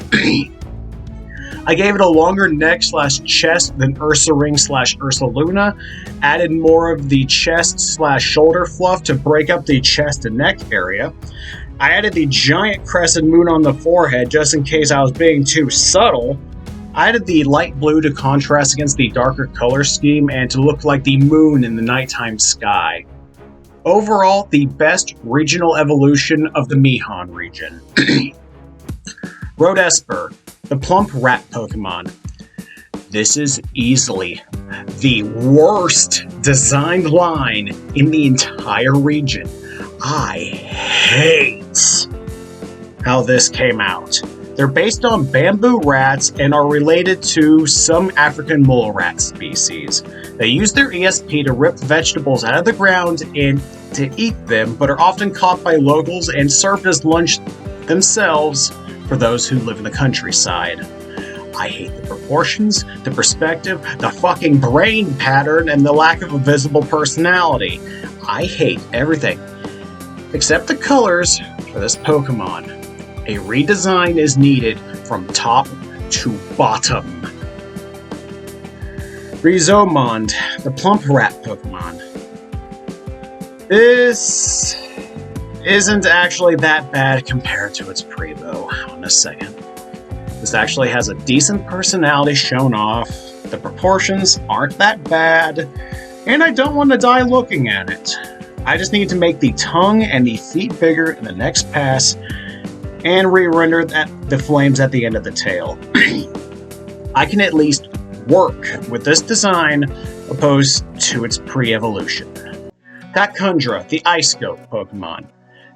I gave it a longer neck/chest than Ursaring/Ursaluna, added more of the chest/shoulder fluff to break up the chest and neck area. I added the giant crescent moon on the forehead just in case I was being too subtle. I added the light blue to contrast against the darker color scheme and to look like the moon in the nighttime sky. Overall, the best regional evolution of the Mihan region. Rodesper, the plump rat Pokemon. This is easily the worst designed line in the entire region. I hate how this came out. They're based on bamboo rats and are related to some African mole rat species. They use their ESP to rip vegetables out of the ground and to eat them, but are often caught by locals and served as lunch themselves for those who live in the countryside. I hate the proportions, the perspective, the fucking brain pattern, and the lack of a visible personality. I hate everything, except the colors for this Pokemon. A redesign is needed from top to bottom. Rizomond, the plump rat Pokemon. This isn't actually that bad compared to its Prevo. On a second. This actually has a decent personality shown off. The proportions aren't that bad, and I don't want to die looking at it. I just need to make the tongue and the feet bigger in the next pass, and re-render the flames at the end of the tail. I can at least work with this design opposed to its pre-evolution. Kakundra, the ice goat Pokemon.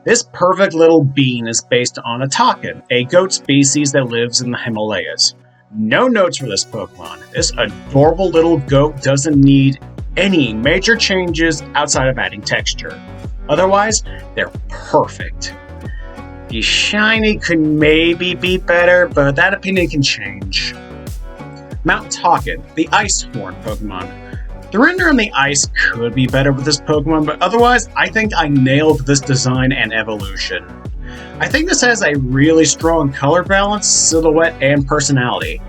This perfect little bean is based on a takin, a goat species that lives in the Himalayas. No notes for this Pokemon. This adorable little goat doesn't need any major changes outside of adding texture. Otherwise, they're perfect. The shiny could maybe be better, but that opinion can change. Mount Takin, the Ice Horn Pokemon. The render on the ice could be better with this Pokemon, but otherwise, I think I nailed this design and evolution. I think this has a really strong color balance, silhouette, and personality.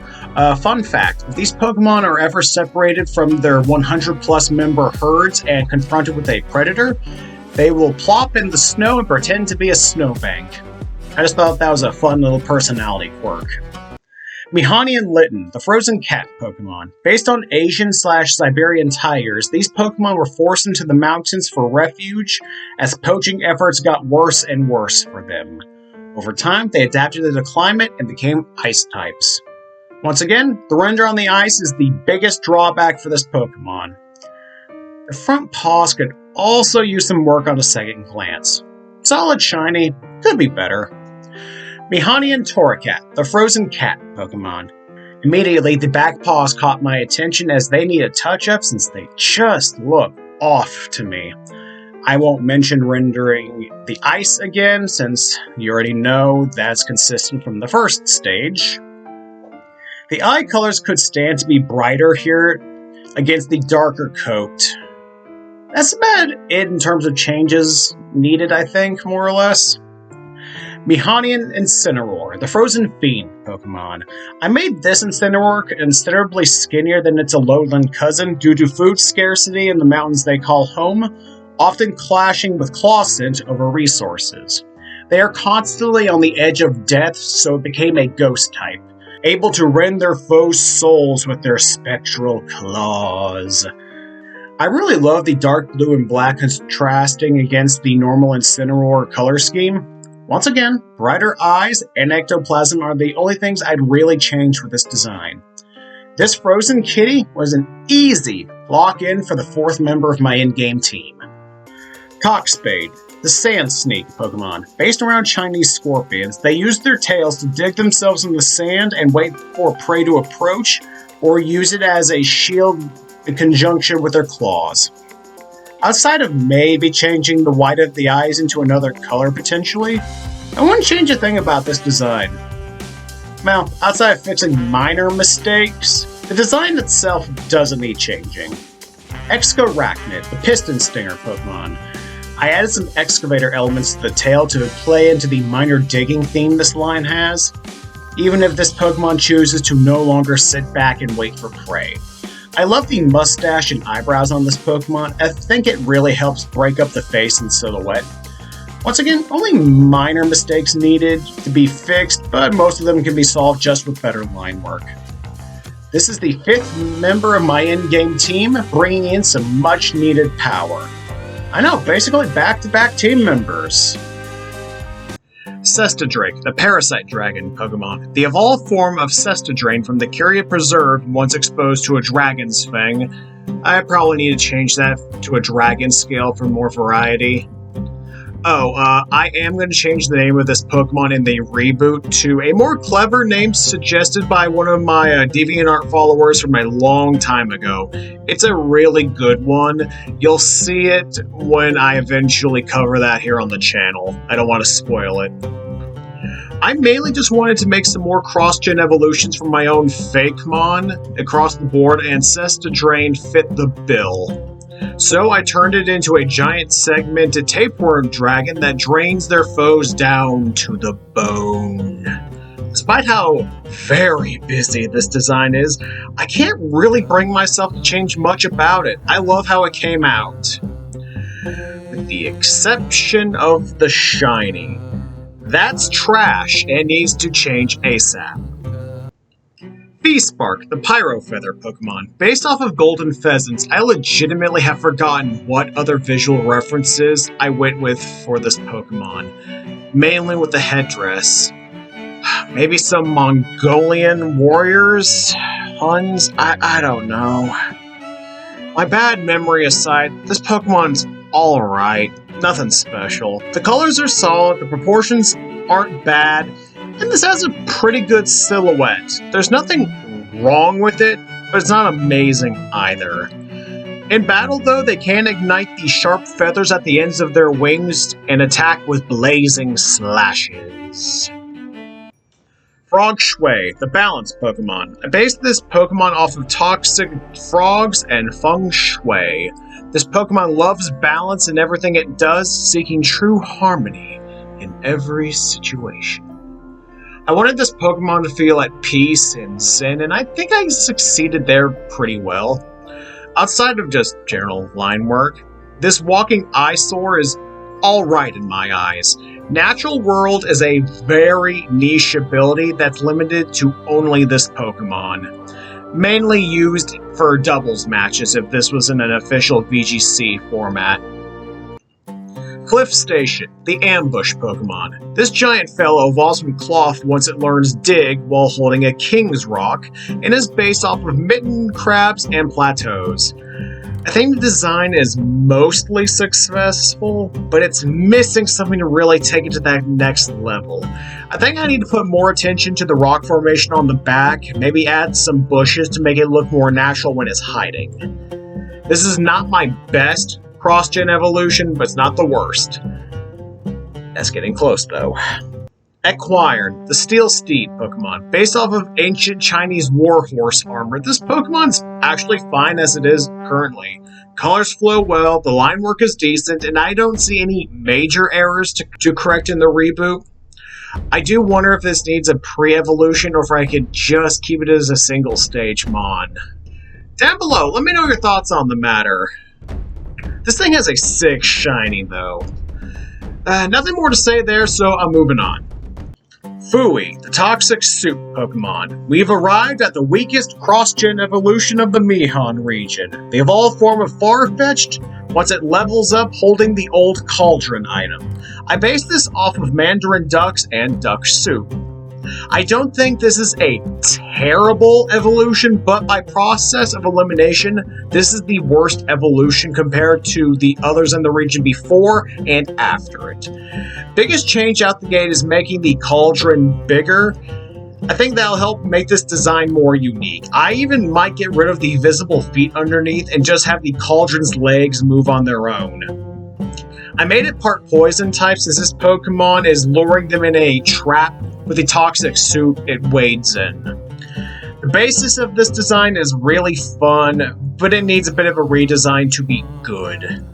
Fun fact, if these Pokemon are ever separated from their 100 plus member herds and confronted with a predator, they will plop in the snow and pretend to be a snowbank. I just thought that was a fun little personality quirk. Mihanian Litten, the frozen cat Pokemon. Based on Asian/Siberian tigers, these Pokemon were forced into the mountains for refuge as poaching efforts got worse and worse for them. Over time, they adapted to the climate and became ice types. Once again, the render on the ice is the biggest drawback for this Pokemon. The front paws could also use some work on a second glance. Solid shiny, could be better. Mihanian Torracat, the frozen cat Pokemon. Immediately, the back paws caught my attention as they need a touch-up since they just look off to me. I won't mention rendering the ice again since you already know that's consistent from the first stage. The eye colors could stand to be brighter here against the darker coat. That's about it in terms of changes needed, I think, more or less. Mihanian Incineroar, the Frozen Fiend Pokemon. I made this Incineroar considerably skinnier than its lowland cousin due to food scarcity in the mountains they call home, often clashing with Clawsent over resources. They are constantly on the edge of death, so it became a ghost type, able to rend their foes' souls with their spectral claws. I really love the dark blue and black contrasting against the normal Incineroar color scheme. Once again, brighter eyes and ectoplasm are the only things I'd really change with this design. This frozen kitty was an easy lock-in for the fourth member of my in-game team. Cockspade, the Sand Sneak Pokemon. Based around Chinese scorpions, they use their tails to dig themselves in the sand and wait for prey to approach, or use it as a shield in conjunction with their claws. Outside of maybe changing the white of the eyes into another color potentially, I wouldn't change a thing about this design. Well, outside of fixing minor mistakes, the design itself doesn't need changing. Excarachnid, the Piston Stinger Pokemon. I added some excavator elements to the tail to play into the minor digging theme this line has, even if this Pokemon chooses to no longer sit back and wait for prey. I love the mustache and eyebrows on this Pokemon. I think it really helps break up the face and silhouette. Once again, only minor mistakes needed to be fixed, but most of them can be solved just with better line work. This is the fifth member of my in-game team, bringing in some much-needed power. I know, basically back-to-back team members. Cestadrake, the Parasite Dragon Pokemon. The evolved form of Cestadrain from the Kyria Preserve once exposed to a Dragon's Fang. I probably need to change that to a Dragon scale for more variety. I am going to change the name of this Pokemon in the reboot to a more clever name suggested by one of my DeviantArt followers from a long time ago. It's a really good one. You'll see it when I eventually cover that here on the channel. I don't want to spoil it. I mainly just wanted to make some more cross-gen evolutions for my own fakemon across the board, and Cestadrain fit the bill. So I turned it into a giant segmented tapeworm dragon that drains their foes down to the bone. Despite how very busy this design is, I can't really bring myself to change much about it. I love how it came out. With the exception of the shiny. That's trash and needs to change ASAP. Beespark, the Pyro Feather Pokemon. Based off of Golden Pheasants, I legitimately have forgotten what other visual references I went with for this Pokemon. Mainly with the headdress. Maybe some Mongolian warriors? puns? I don't know. My bad memory aside, this Pokemon's alright. Nothing special. The colors are solid, the proportions aren't bad, and this has a pretty good silhouette. There's nothing wrong with it, but it's not amazing either. In battle, though, they can ignite the sharp feathers at the ends of their wings and attack with blazing slashes. Frog Shui, the balance Pokemon. I based this Pokemon off of toxic frogs and feng shui. This Pokemon loves balance in everything it does, seeking true harmony in every situation. I wanted this Pokemon to feel at peace and zen, and I think I succeeded there pretty well. Outside of just general line work, this walking eyesore is alright in my eyes. Natural World is a very niche ability that's limited to only this Pokemon. Mainly used for doubles matches if this was in an official VGC format. Cliff Station, the ambush Pokemon. This giant fellow evolves from Cloth once it learns Dig while holding a King's Rock, and is based off of Mitten, Crabs, and Plateaus. I think the design is mostly successful, but it's missing something to really take it to that next level. I think I need to put more attention to the rock formation on the back, maybe add some bushes to make it look more natural when it's hiding. This is not my best cross-gen evolution, but it's not the worst. That's getting close, though. Equirn, the Steel Steed Pokemon. Based off of ancient Chinese warhorse armor, this Pokemon's actually fine as it is currently. Colors flow well, the line work is decent, and I don't see any major errors to correct in the reboot. I do wonder if this needs a pre-evolution or if I could just keep it as a single-stage Mon. Down below, let me know your thoughts on the matter. This thing has a sick shiny, though. Nothing more to say there, so I'm moving on. Fooey, the Toxic Soup Pokemon. We've arrived at the weakest cross-gen evolution of the Mihan region. The evolved form of Farfetch'd, once it levels up holding the old Cauldron item. I based this off of Mandarin Ducks and Duck Soup. I don't think this is a terrible evolution, but by process of elimination, this is the worst evolution compared to the others in the region before and after it. Biggest change out the gate is making the Cauldron bigger. I think that'll help make this design more unique. I even might get rid of the visible feet underneath and just have the Cauldron's legs move on their own. I made it part poison type since this Pokemon is luring them in a trap with the toxic soup it wades in. The basis of this design is really fun, but it needs a bit of a redesign to be good.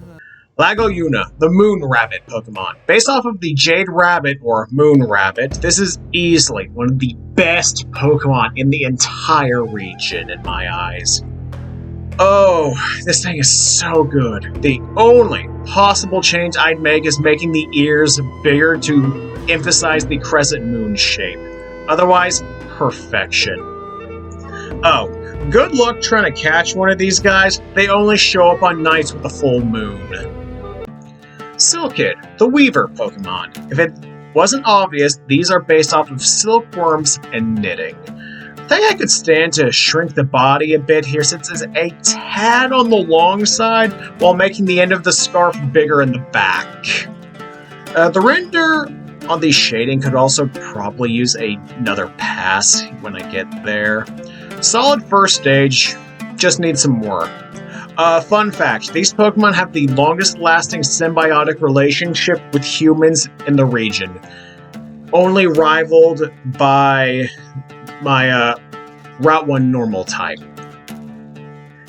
Lagoyuna, the Moon Rabbit Pokemon. Based off of the Jade Rabbit, or Moon Rabbit, this is easily one of the best Pokemon in the entire region in my eyes. Oh, this thing is so good. The only possible change I'd make is making the ears bigger to emphasize the crescent moon shape. Otherwise, perfection. Oh, good luck trying to catch one of these guys. They only show up on nights with a full moon. Silkid, the Weaver Pokemon. If it wasn't obvious, these are based off of silkworms and knitting. I think I could stand to shrink the body a bit here since it's a tad on the long side while making the end of the scarf bigger in the back. The render on the shading could also probably use another pass when I get there. Solid first stage, just need some work. Fun fact, these Pokemon have the longest lasting symbiotic relationship with humans in the region. Only rivaled by my Route 1 normal type.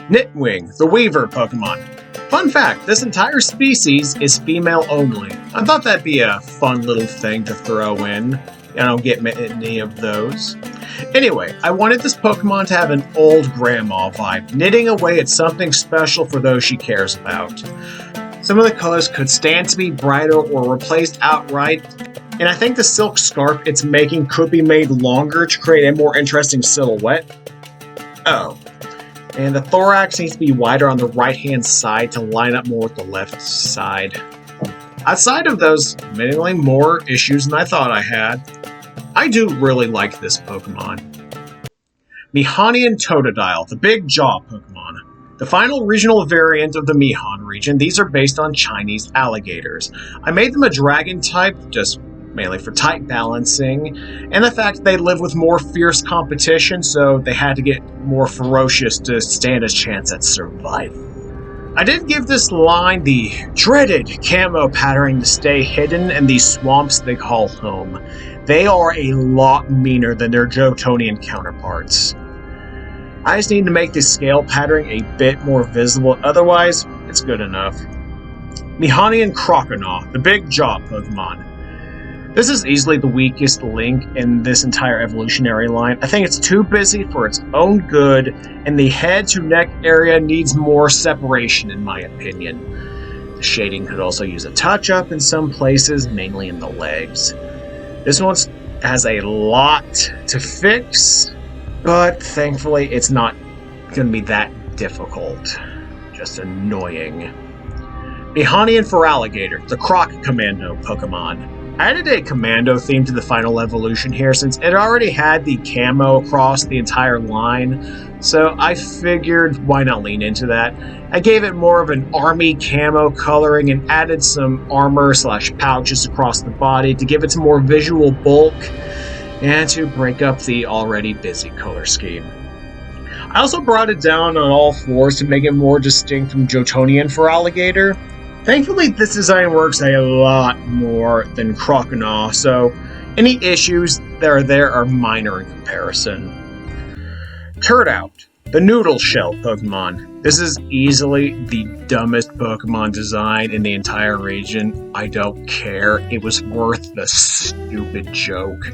Knitwing, the Weaver Pokemon. Fun fact, this entire species is female only. I thought that'd be a fun little thing to throw in. I don't get many of those. Anyway, I wanted this Pokemon to have an old grandma vibe, knitting away at something special for those she cares about. Some of the colors could stand to be brighter or replaced outright, and I think the silk scarf it's making could be made longer to create a more interesting silhouette. Oh, and the thorax needs to be wider on the right-hand side to line up more with the left side. Outside of those, admittedly more issues than I thought I had, I do really like this Pokemon. Mihanian Totodile, the big jaw Pokemon. The final regional variant of the Mihan region, these are based on Chinese alligators. I made them a dragon type, just mainly for type balancing, and the fact they live with more fierce competition, so they had to get more ferocious to stand a chance at survival. I did give this line the dreaded camo patterning to stay hidden in these swamps they call home. They are a lot meaner than their Johtonian counterparts. I just need to make the scale patterning a bit more visible, otherwise, it's good enough. Mihanian Croconaw, the big jaw Pokemon. This is easily the weakest link in this entire evolutionary line. I think it's too busy for its own good, and the head to neck area needs more separation in my opinion. The shading could also use a touch-up in some places, mainly in the legs. This one has a lot to fix, but thankfully it's not going to be that difficult. Just annoying. Mihanian Feraligatr, the Croc Commando Pokemon. I added a commando theme to the final evolution here since it already had the camo across the entire line, so I figured why not lean into that. I gave it more of an army camo coloring and added some armor / pouches across the body to give it some more visual bulk and to break up the already busy color scheme. I also brought it down on all fours to make it more distinct from Johtonian Feraligatr. Thankfully, this design works a lot more than Croconaw, so any issues that are there are minor in comparison. Turdout, the Noodle Shell Pokemon. This is easily the dumbest Pokemon design in the entire region. I don't care. It was worth the stupid joke.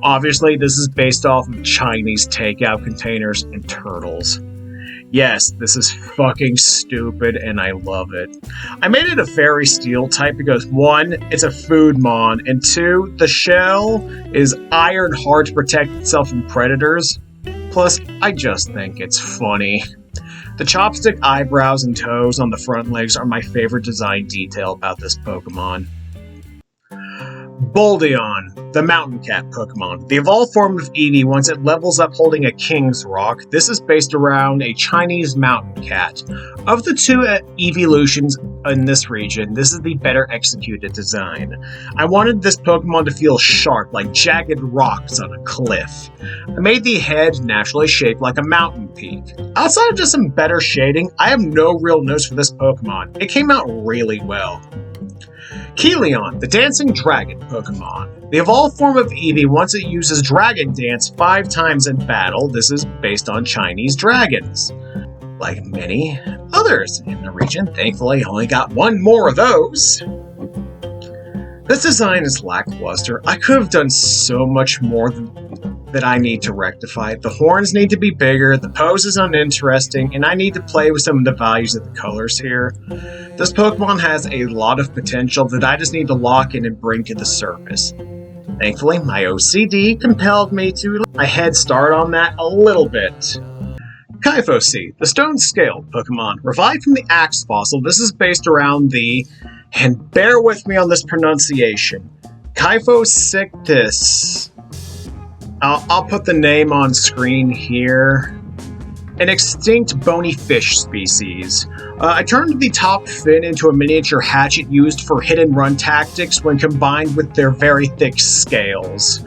Obviously, this is based off of Chinese takeout containers and turtles. Yes, this is fucking stupid, and I love it. I made it a Fairy Steel type because 1, it's a food mon, and 2, the shell is iron hard to protect itself from predators. Plus, I just think it's funny. The chopstick eyebrows and toes on the front legs are my favorite design detail about this Pokemon. Boldeon, the Mountain Cat Pokemon. The evolved form of Eevee once it levels up holding a King's Rock. This is based around a Chinese mountain cat. Of the two evolutions in this region, this is the better executed design. I wanted this Pokemon to feel sharp, like jagged rocks on a cliff. I made the head naturally shaped like a mountain peak. Outside of just some better shading, I have no real notes for this Pokemon. It came out really well. Keleon, the Dancing Dragon Pokemon. The evolved form of Eevee once it uses Dragon Dance 5 times in battle. This is based on Chinese dragons. Like many others in the region, thankfully I only got one more of those. This design is lackluster. I could have done so much more that I need to rectify. The horns need to be bigger, the pose is uninteresting, and I need to play with some of the values of the colors here. This Pokemon has a lot of potential that I just need to lock in and bring to the surface. Thankfully, my OCD compelled me to get a head start on that a little bit. Kyphosea, the Stone Scaled Pokemon. Revived from the Axe fossil, this is based around the, and bear with me on this pronunciation, Kyphosictis. I'll put the name on screen here. An extinct bony fish species. I turned the top fin into a miniature hatchet used for hit-and-run tactics when combined with their very thick scales.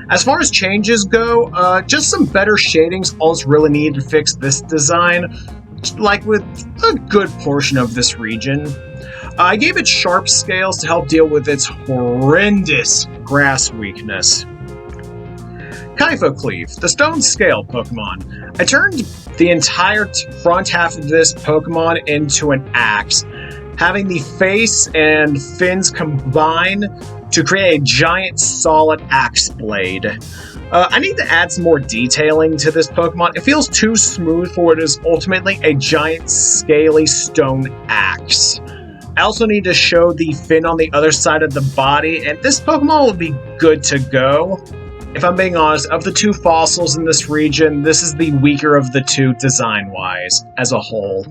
As far as changes go, just some better shadings also really needed to fix this design, like with a good portion of this region. I gave it sharp scales to help deal with its horrendous grass weakness. Kyphocleave, the Stone Scaled Pokemon. I turned the entire front half of this Pokemon into an axe, having the face and fins combine to create a giant solid axe blade. I need to add some more detailing to this Pokemon. It feels too smooth for what is ultimately a giant scaly stone axe. I also need to show the fin on the other side of the body, and this Pokemon will be good to go. If I'm being honest, of the two fossils in this region, this is the weaker of the two design-wise, as a whole.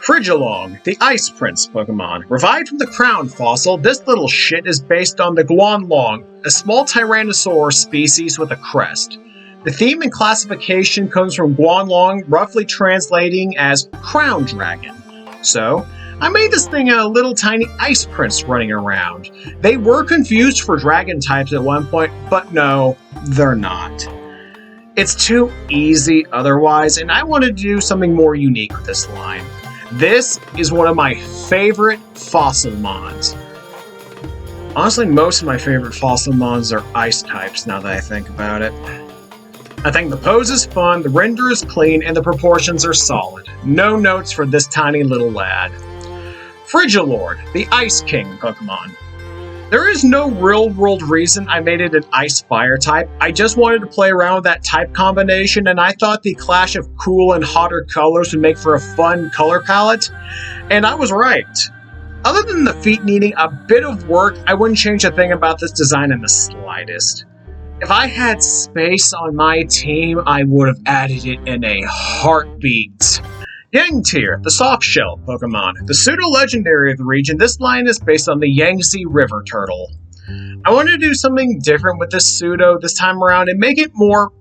Frigilong, the Ice Prince Pokemon. Revived from the Crown fossil, this little shit is based on the Guanlong, a small Tyrannosaur species with a crest. The theme and classification comes from Guanlong, roughly translating as Crown Dragon. So, I made this thing a little tiny ice prince running around. They were confused for dragon types at one point, but no, they're not. It's too easy otherwise, and I wanted to do something more unique with this line. This is one of my favorite fossil mons. Honestly, most of my favorite fossil mons are ice types now that I think about it. I think the pose is fun, the render is clean, and the proportions are solid. No notes for this tiny little lad. Frigilord, the Ice King Pokemon. There is no real-world reason I made it an Ice-Fire type. I just wanted to play around with that type combination, and I thought the clash of cool and hotter colors would make for a fun color palette, and I was right. Other than the feet needing a bit of work, I wouldn't change a thing about this design in the slightest. If I had space on my team, I would have added it in a heartbeat. Yangtier, the soft-shell Pokemon. The pseudo-legendary of the region, this line is based on the Yangtze River Turtle. I wanted to do something different with this pseudo this time around and make it more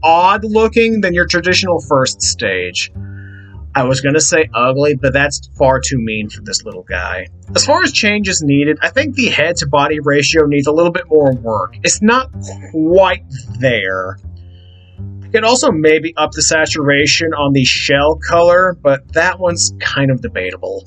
odd-looking than your traditional first stage. I was going to say ugly, but that's far too mean for this little guy. As far as changes needed, I think the head-to-body ratio needs a little bit more work. It's not quite there. I could also maybe up the saturation on the shell color, but that one's kind of debatable.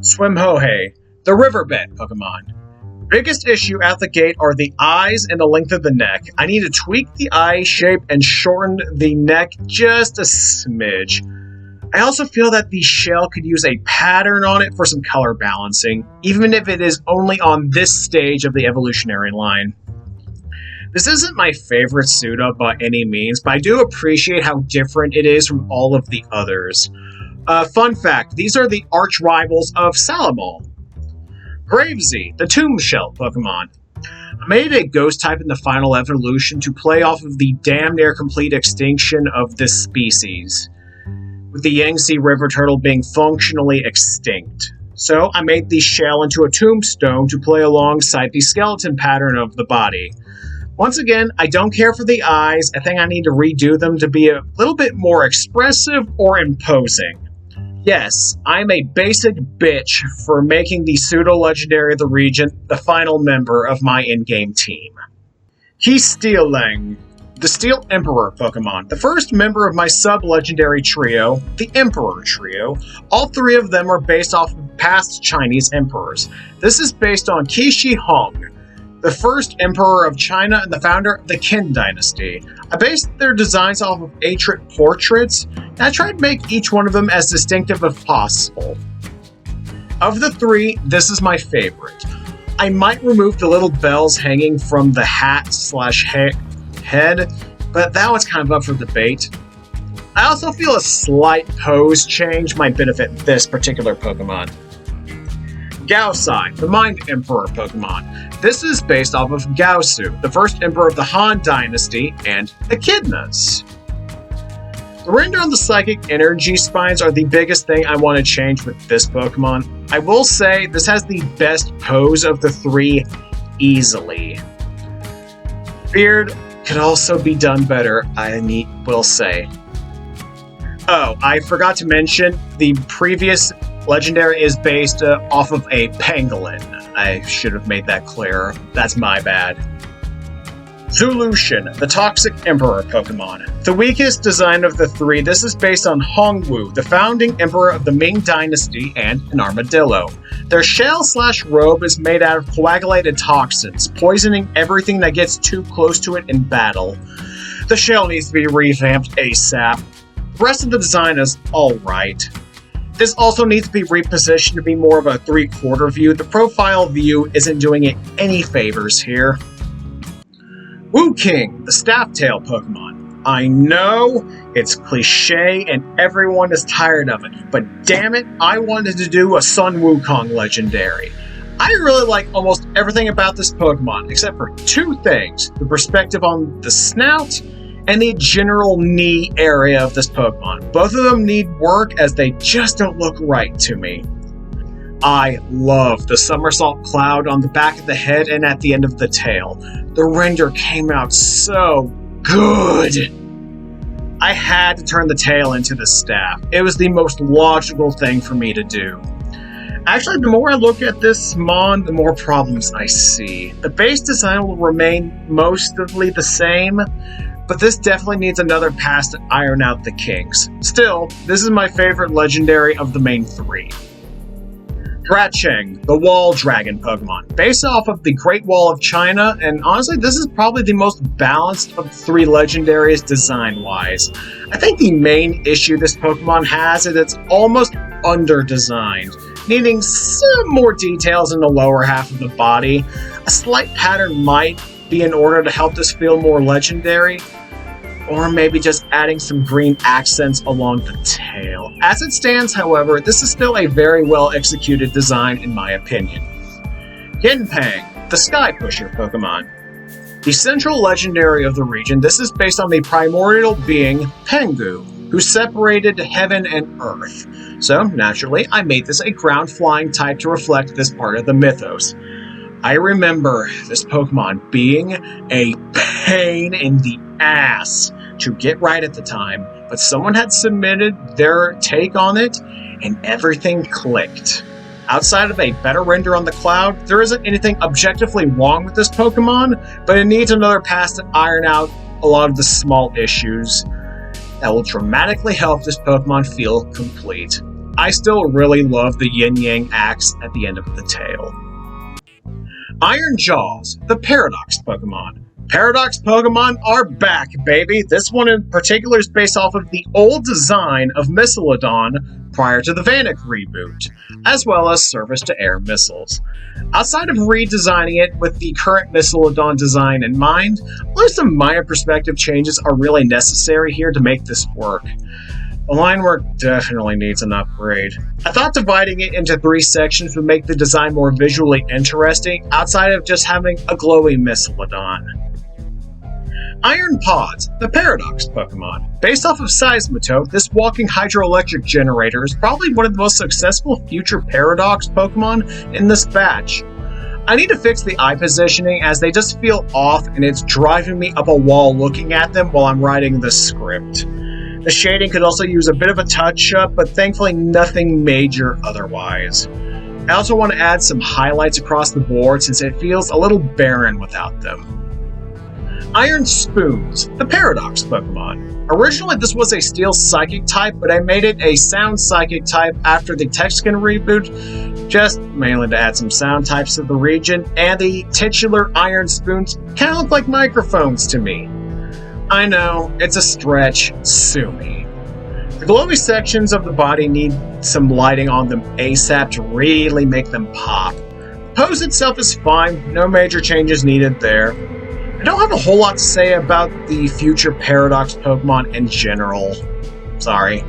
Swimhohe, the riverbed Pokemon. Biggest issue out the gate are the eyes and the length of the neck. I need to tweak the eye shape and shorten the neck just a smidge. I also feel that the shell could use a pattern on it for some color balancing, even if it is only on this stage of the evolutionary line. This isn't my favorite pseudo by any means, but I do appreciate how different it is from all of the others. Fun fact, these are the arch rivals of Salamol. Gravesy, the Tomb Shell Pokemon. I made a ghost type in the final evolution to play off of the damn near complete extinction of this species, with the Yangtze River Turtle being functionally extinct. So I made the shell into a tombstone to play alongside the skeleton pattern of the body. Once again, I don't care for the eyes. I think I need to redo them to be a little bit more expressive or imposing. Yes, I'm a basic bitch for making the pseudo-legendary of the region the final member of my in-game team. Stealing, the Steel Emperor Pokemon, the first member of my sub-legendary trio, the Emperor Trio. All three of them are based off of past Chinese emperors. This is based on Qi Shi Huang, the first emperor of China and the founder of the Qin dynasty. I based their designs off of Atrit portraits, and I tried to make each one of them as distinctive as possible. Of the three, this is my favorite. I might remove the little bells hanging from the hat/head, but that was kind of up for debate. I also feel a slight pose change might benefit this particular Pokemon. Gaosai, the Mind Emperor Pokemon. This is based off of Gaosu, the first emperor of the Han Dynasty, and Echidnas. The render on the psychic energy spines are the biggest thing I want to change with this Pokemon. I will say this has the best pose of the three easily. Beard could also be done better, I will say. Oh, I forgot to mention, the previous legendary is based off of a pangolin. I should have made that clearer. That's my bad. Zulution, the Toxic Emperor Pokemon. The weakest design of the three, this is based on Hongwu, the founding emperor of the Ming Dynasty, and an armadillo. Their shell/robe is made out of coagulated toxins, poisoning everything that gets too close to it in battle. The shell needs to be revamped ASAP. The rest of the design is alright. This also needs to be repositioned to be more of a 3/4 view. The profile view isn't doing it any favors here. Woo King, the Staff-tail Pokemon. I know, it's cliche and everyone is tired of it, but damn it, I wanted to do a Sun Wukong legendary. I really like almost everything about this Pokemon, except for two things: the perspective on the snout, and the general knee area of this Pokemon. Both of them need work as they just don't look right to me. I love the somersault cloud on the back of the head and at the end of the tail. The render came out so good. I had to turn the tail into the staff. It was the most logical thing for me to do. Actually, the more I look at this Mon, the more problems I see. The base design will remain mostly the same, but this definitely needs another pass to iron out the kinks. Still, this is my favorite legendary of the main three. Dratcheng, the Wall Dragon Pokemon. Based off of the Great Wall of China, and honestly, this is probably the most balanced of the three legendaries design-wise. I think the main issue this Pokemon has is it's almost under-designed, needing some more details in the lower half of the body. A slight pattern might be in order to help this feel more legendary, or maybe just adding some green accents along the tail. As it stands, however, this is still a very well executed design in my opinion. Genpang, the Sky Pusher Pokemon. The central legendary of the region, this is based on the primordial being Pengu, who separated heaven and earth. So, naturally, I made this a ground-flying type to reflect this part of the mythos. I remember this Pokemon being a pain in the ass to get right at the time, but someone had submitted their take on it, and everything clicked. Outside of a better render on the cloud, there isn't anything objectively wrong with this Pokemon, but it needs another pass to iron out a lot of the small issues that will dramatically help this Pokemon feel complete. I still really love the yin-yang axe at the end of the tail. Iron Jaws, the Paradox Pokemon. Paradox Pokemon are back, baby! This one in particular is based off of the old design of Miscellaneous prior to the Vanek reboot, as well as surface-to-air missiles. Outside of redesigning it with the current Miscellaneous design in mind, only some minor perspective changes are really necessary here to make this work. The line work definitely needs an upgrade. I thought dividing it into 3 sections would make the design more visually interesting, outside of just having a glowy Miscellaneous. Iron Pods, the Paradox Pokemon. Based off of Seismitoad, this walking hydroelectric generator is probably one of the most successful future Paradox Pokemon in this batch. I need to fix the eye positioning as they just feel off and it's driving me up a wall looking at them while I'm writing the script. The shading could also use a bit of a touch-up, but thankfully nothing major otherwise. I also want to add some highlights across the board since it feels a little barren without them. Iron Spoons, the Paradox Pokemon. Originally this was a Steel Psychic type, but I made it a Sound Psychic type after the Texkin reboot, just mainly to add some sound types to the region, and the titular Iron Spoons kind of look like microphones to me. I know, it's a stretch, sue me. The glowy sections of the body need some lighting on them ASAP to really make them pop. The pose itself is fine, no major changes needed there. I don't have a whole lot to say about the future Paradox Pokemon in general. Sorry.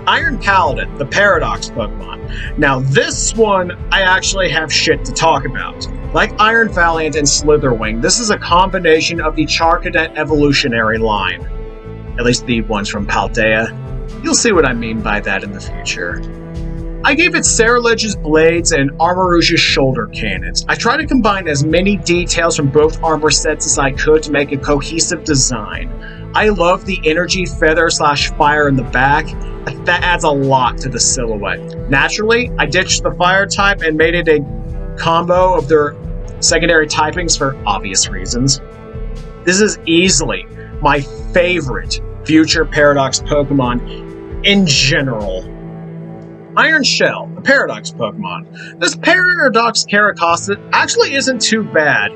Iron Paladin, the Paradox Pokemon. Now this one, I actually have shit to talk about. Like Iron Valiant and Slitherwing, this is a combination of the Charcadet evolutionary line. At least the ones from Paldea. You'll see what I mean by that in the future. I gave it Cerulage's blades and Armarouge's shoulder cannons. I tried to combine as many details from both armor sets as I could to make a cohesive design. I love the energy feather/fire in the back. That adds a lot to the silhouette. Naturally, I ditched the fire type and made it a combo of their secondary typings for obvious reasons. This is easily my favorite future Paradox Pokemon in general. Iron Shell, the Paradox Pokemon. This Paradox Caracosta actually isn't too bad,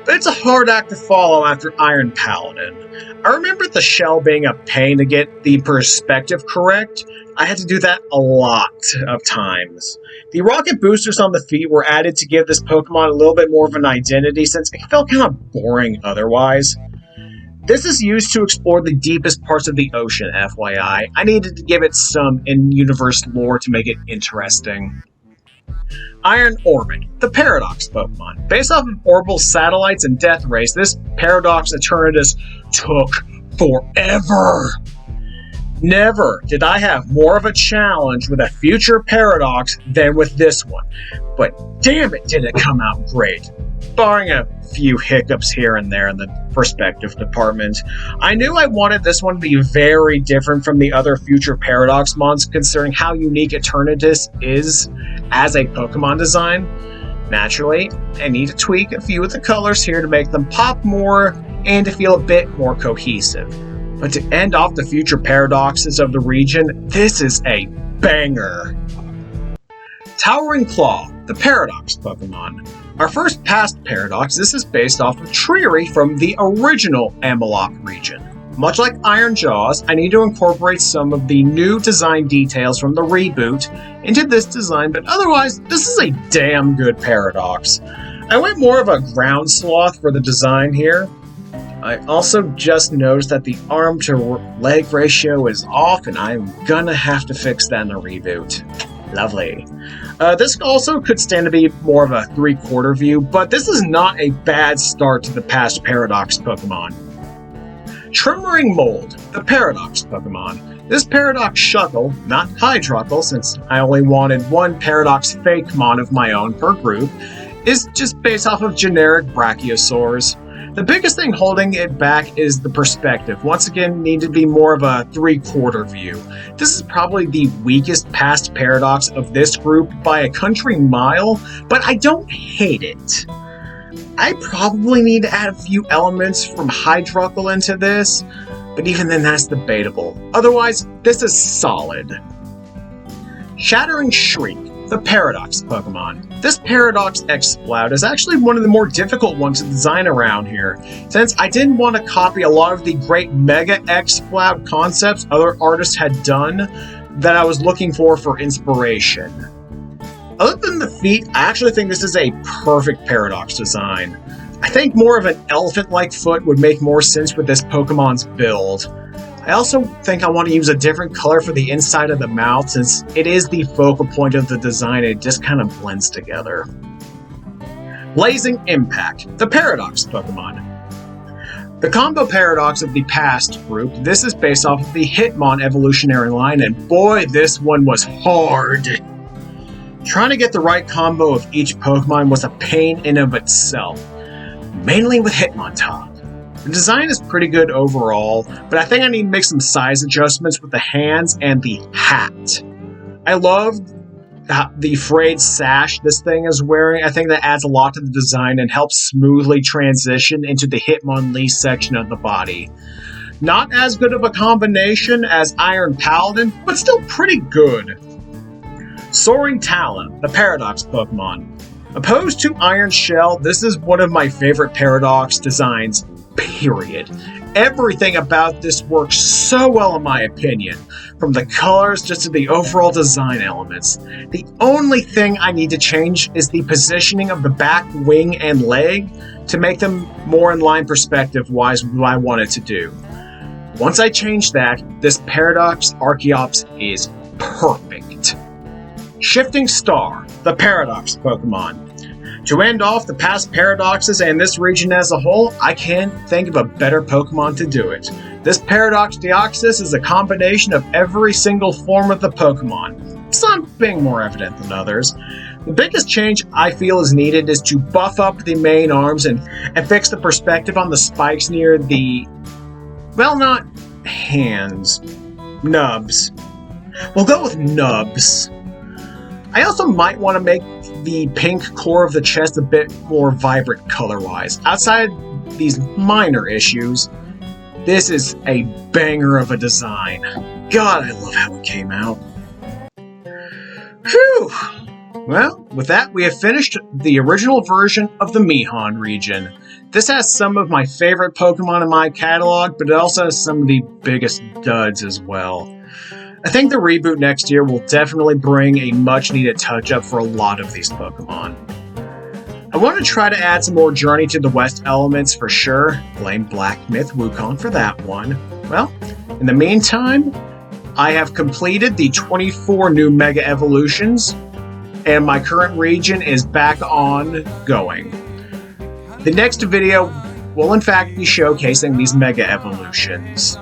but it's a hard act to follow after Iron Paladin. I remember the shell being a pain to get the perspective correct. I had to do that a lot of times. The rocket boosters on the feet were added to give this Pokemon a little bit more of an identity since it felt kind of boring otherwise. This is used to explore the deepest parts of the ocean, FYI. I needed to give it some in-universe lore to make it interesting. Iron Orbit, the Paradox Pokemon. Based off of orbital satellites and death rays, this Paradox Eternatus took forever. Never did I have more of a challenge with a future paradox than with this one, but damn it did it come out great. Barring a few hiccups here and there in the perspective department, I knew I wanted this one to be very different from the other future paradox mons considering how unique Eternatus is as a Pokemon design. Naturally, I need to tweak a few of the colors here to make them pop more and to feel a bit more cohesive. But to end off the future paradoxes of the region, this is a banger! Towering Claw, the Paradox Pokemon. Our first past paradox, this is based off of Treery from the original Amalok region. Much like Iron Jaws, I need to incorporate some of the new design details from the reboot into this design, but otherwise, this is a damn good paradox. I went more of a ground sloth for the design here. I also just noticed that the arm to leg ratio is off, and I'm gonna have to fix that in the reboot. Lovely. This also could stand to be more of a 3/4 view, but this is not a bad start to the past Paradox Pokemon. Tremoring Mold, the Paradox Pokemon. This Paradox Shuckle, not Hydruckle since I only wanted one Paradox fakemon of my own per group, is just based off of generic Brachiosaurs. The biggest thing holding it back is the perspective. Once again, need to be more of a 3/4 view. This is probably the weakest past paradox of this group by a country mile, but I don't hate it. I probably need to add a few elements from Hydruckle into this, but even then that's debatable. Otherwise, this is solid. Shattering Shriek, the Paradox Pokemon. This Paradox Exploud is actually one of the more difficult ones to design around here, since I didn't want to copy a lot of the great Mega Exploud concepts other artists had done that I was looking for inspiration. Other than the feet, I actually think this is a perfect Paradox design. I think more of an elephant-like foot would make more sense with this Pokemon's build. I also think I want to use a different color for the inside of the mouth since it is the focal point of the design and it just kind of blends together. Blazing Impact, the Paradox Pokemon. The combo paradox of the past group, this is based off of the Hitmon evolutionary line, and boy, this one was hard! Trying to get the right combo of each Pokemon was a pain in of itself, mainly with Hitmontop. The design is pretty good overall, but I think I need to make some size adjustments with the hands and the hat. I love the frayed sash this thing is wearing. I think that adds a lot to the design and helps smoothly transition into the Hitmonlee section of the body. Not as good of a combination as Iron Paladin, but still pretty good. Soaring Talon, the Paradox Pokemon. Opposed to Iron Shell, this is one of my favorite Paradox designs, period. Everything about this works so well in my opinion, from the colors just to the overall design elements. The only thing I need to change is the positioning of the back wing and leg to make them more in line perspective-wise with what I want it to do. Once I change that, this Paradox Archeops is perfect. Shifting Star, the Paradox Pokemon. To end off the past paradoxes and this region as a whole, I can't think of a better Pokemon to do it. This Paradox Deoxys is a combination of every single form of the Pokemon, some being more evident than others. The biggest change I feel is needed is to buff up the main arms and fix the perspective on the spikes near the, well, not hands, nubs. We'll go with nubs. I also might want to make the pink core of the chest a bit more vibrant color-wise. Outside these minor issues, this is a banger of a design. God, I love how it came out. Whew! Well, with that, we have finished the original version of the Mihan region. This has some of my favorite Pokemon in my catalog, but it also has some of the biggest duds as well. I think the reboot next year will definitely bring a much-needed touch-up for a lot of these Pokemon. I want to try to add some more Journey to the West elements for sure. Blame Black Myth Wukong for that one. Well, in the meantime, I have completed the 24 new Mega Evolutions, and my current region is back on going. The next video will in fact be showcasing these Mega Evolutions.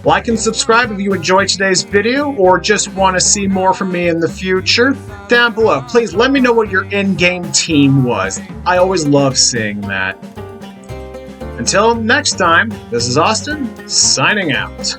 Like and subscribe if you enjoyed today's video or just want to see more from me in the future. Down below, please let me know what your in-game team was. I always love seeing that. Until next time, this is Austin, signing out.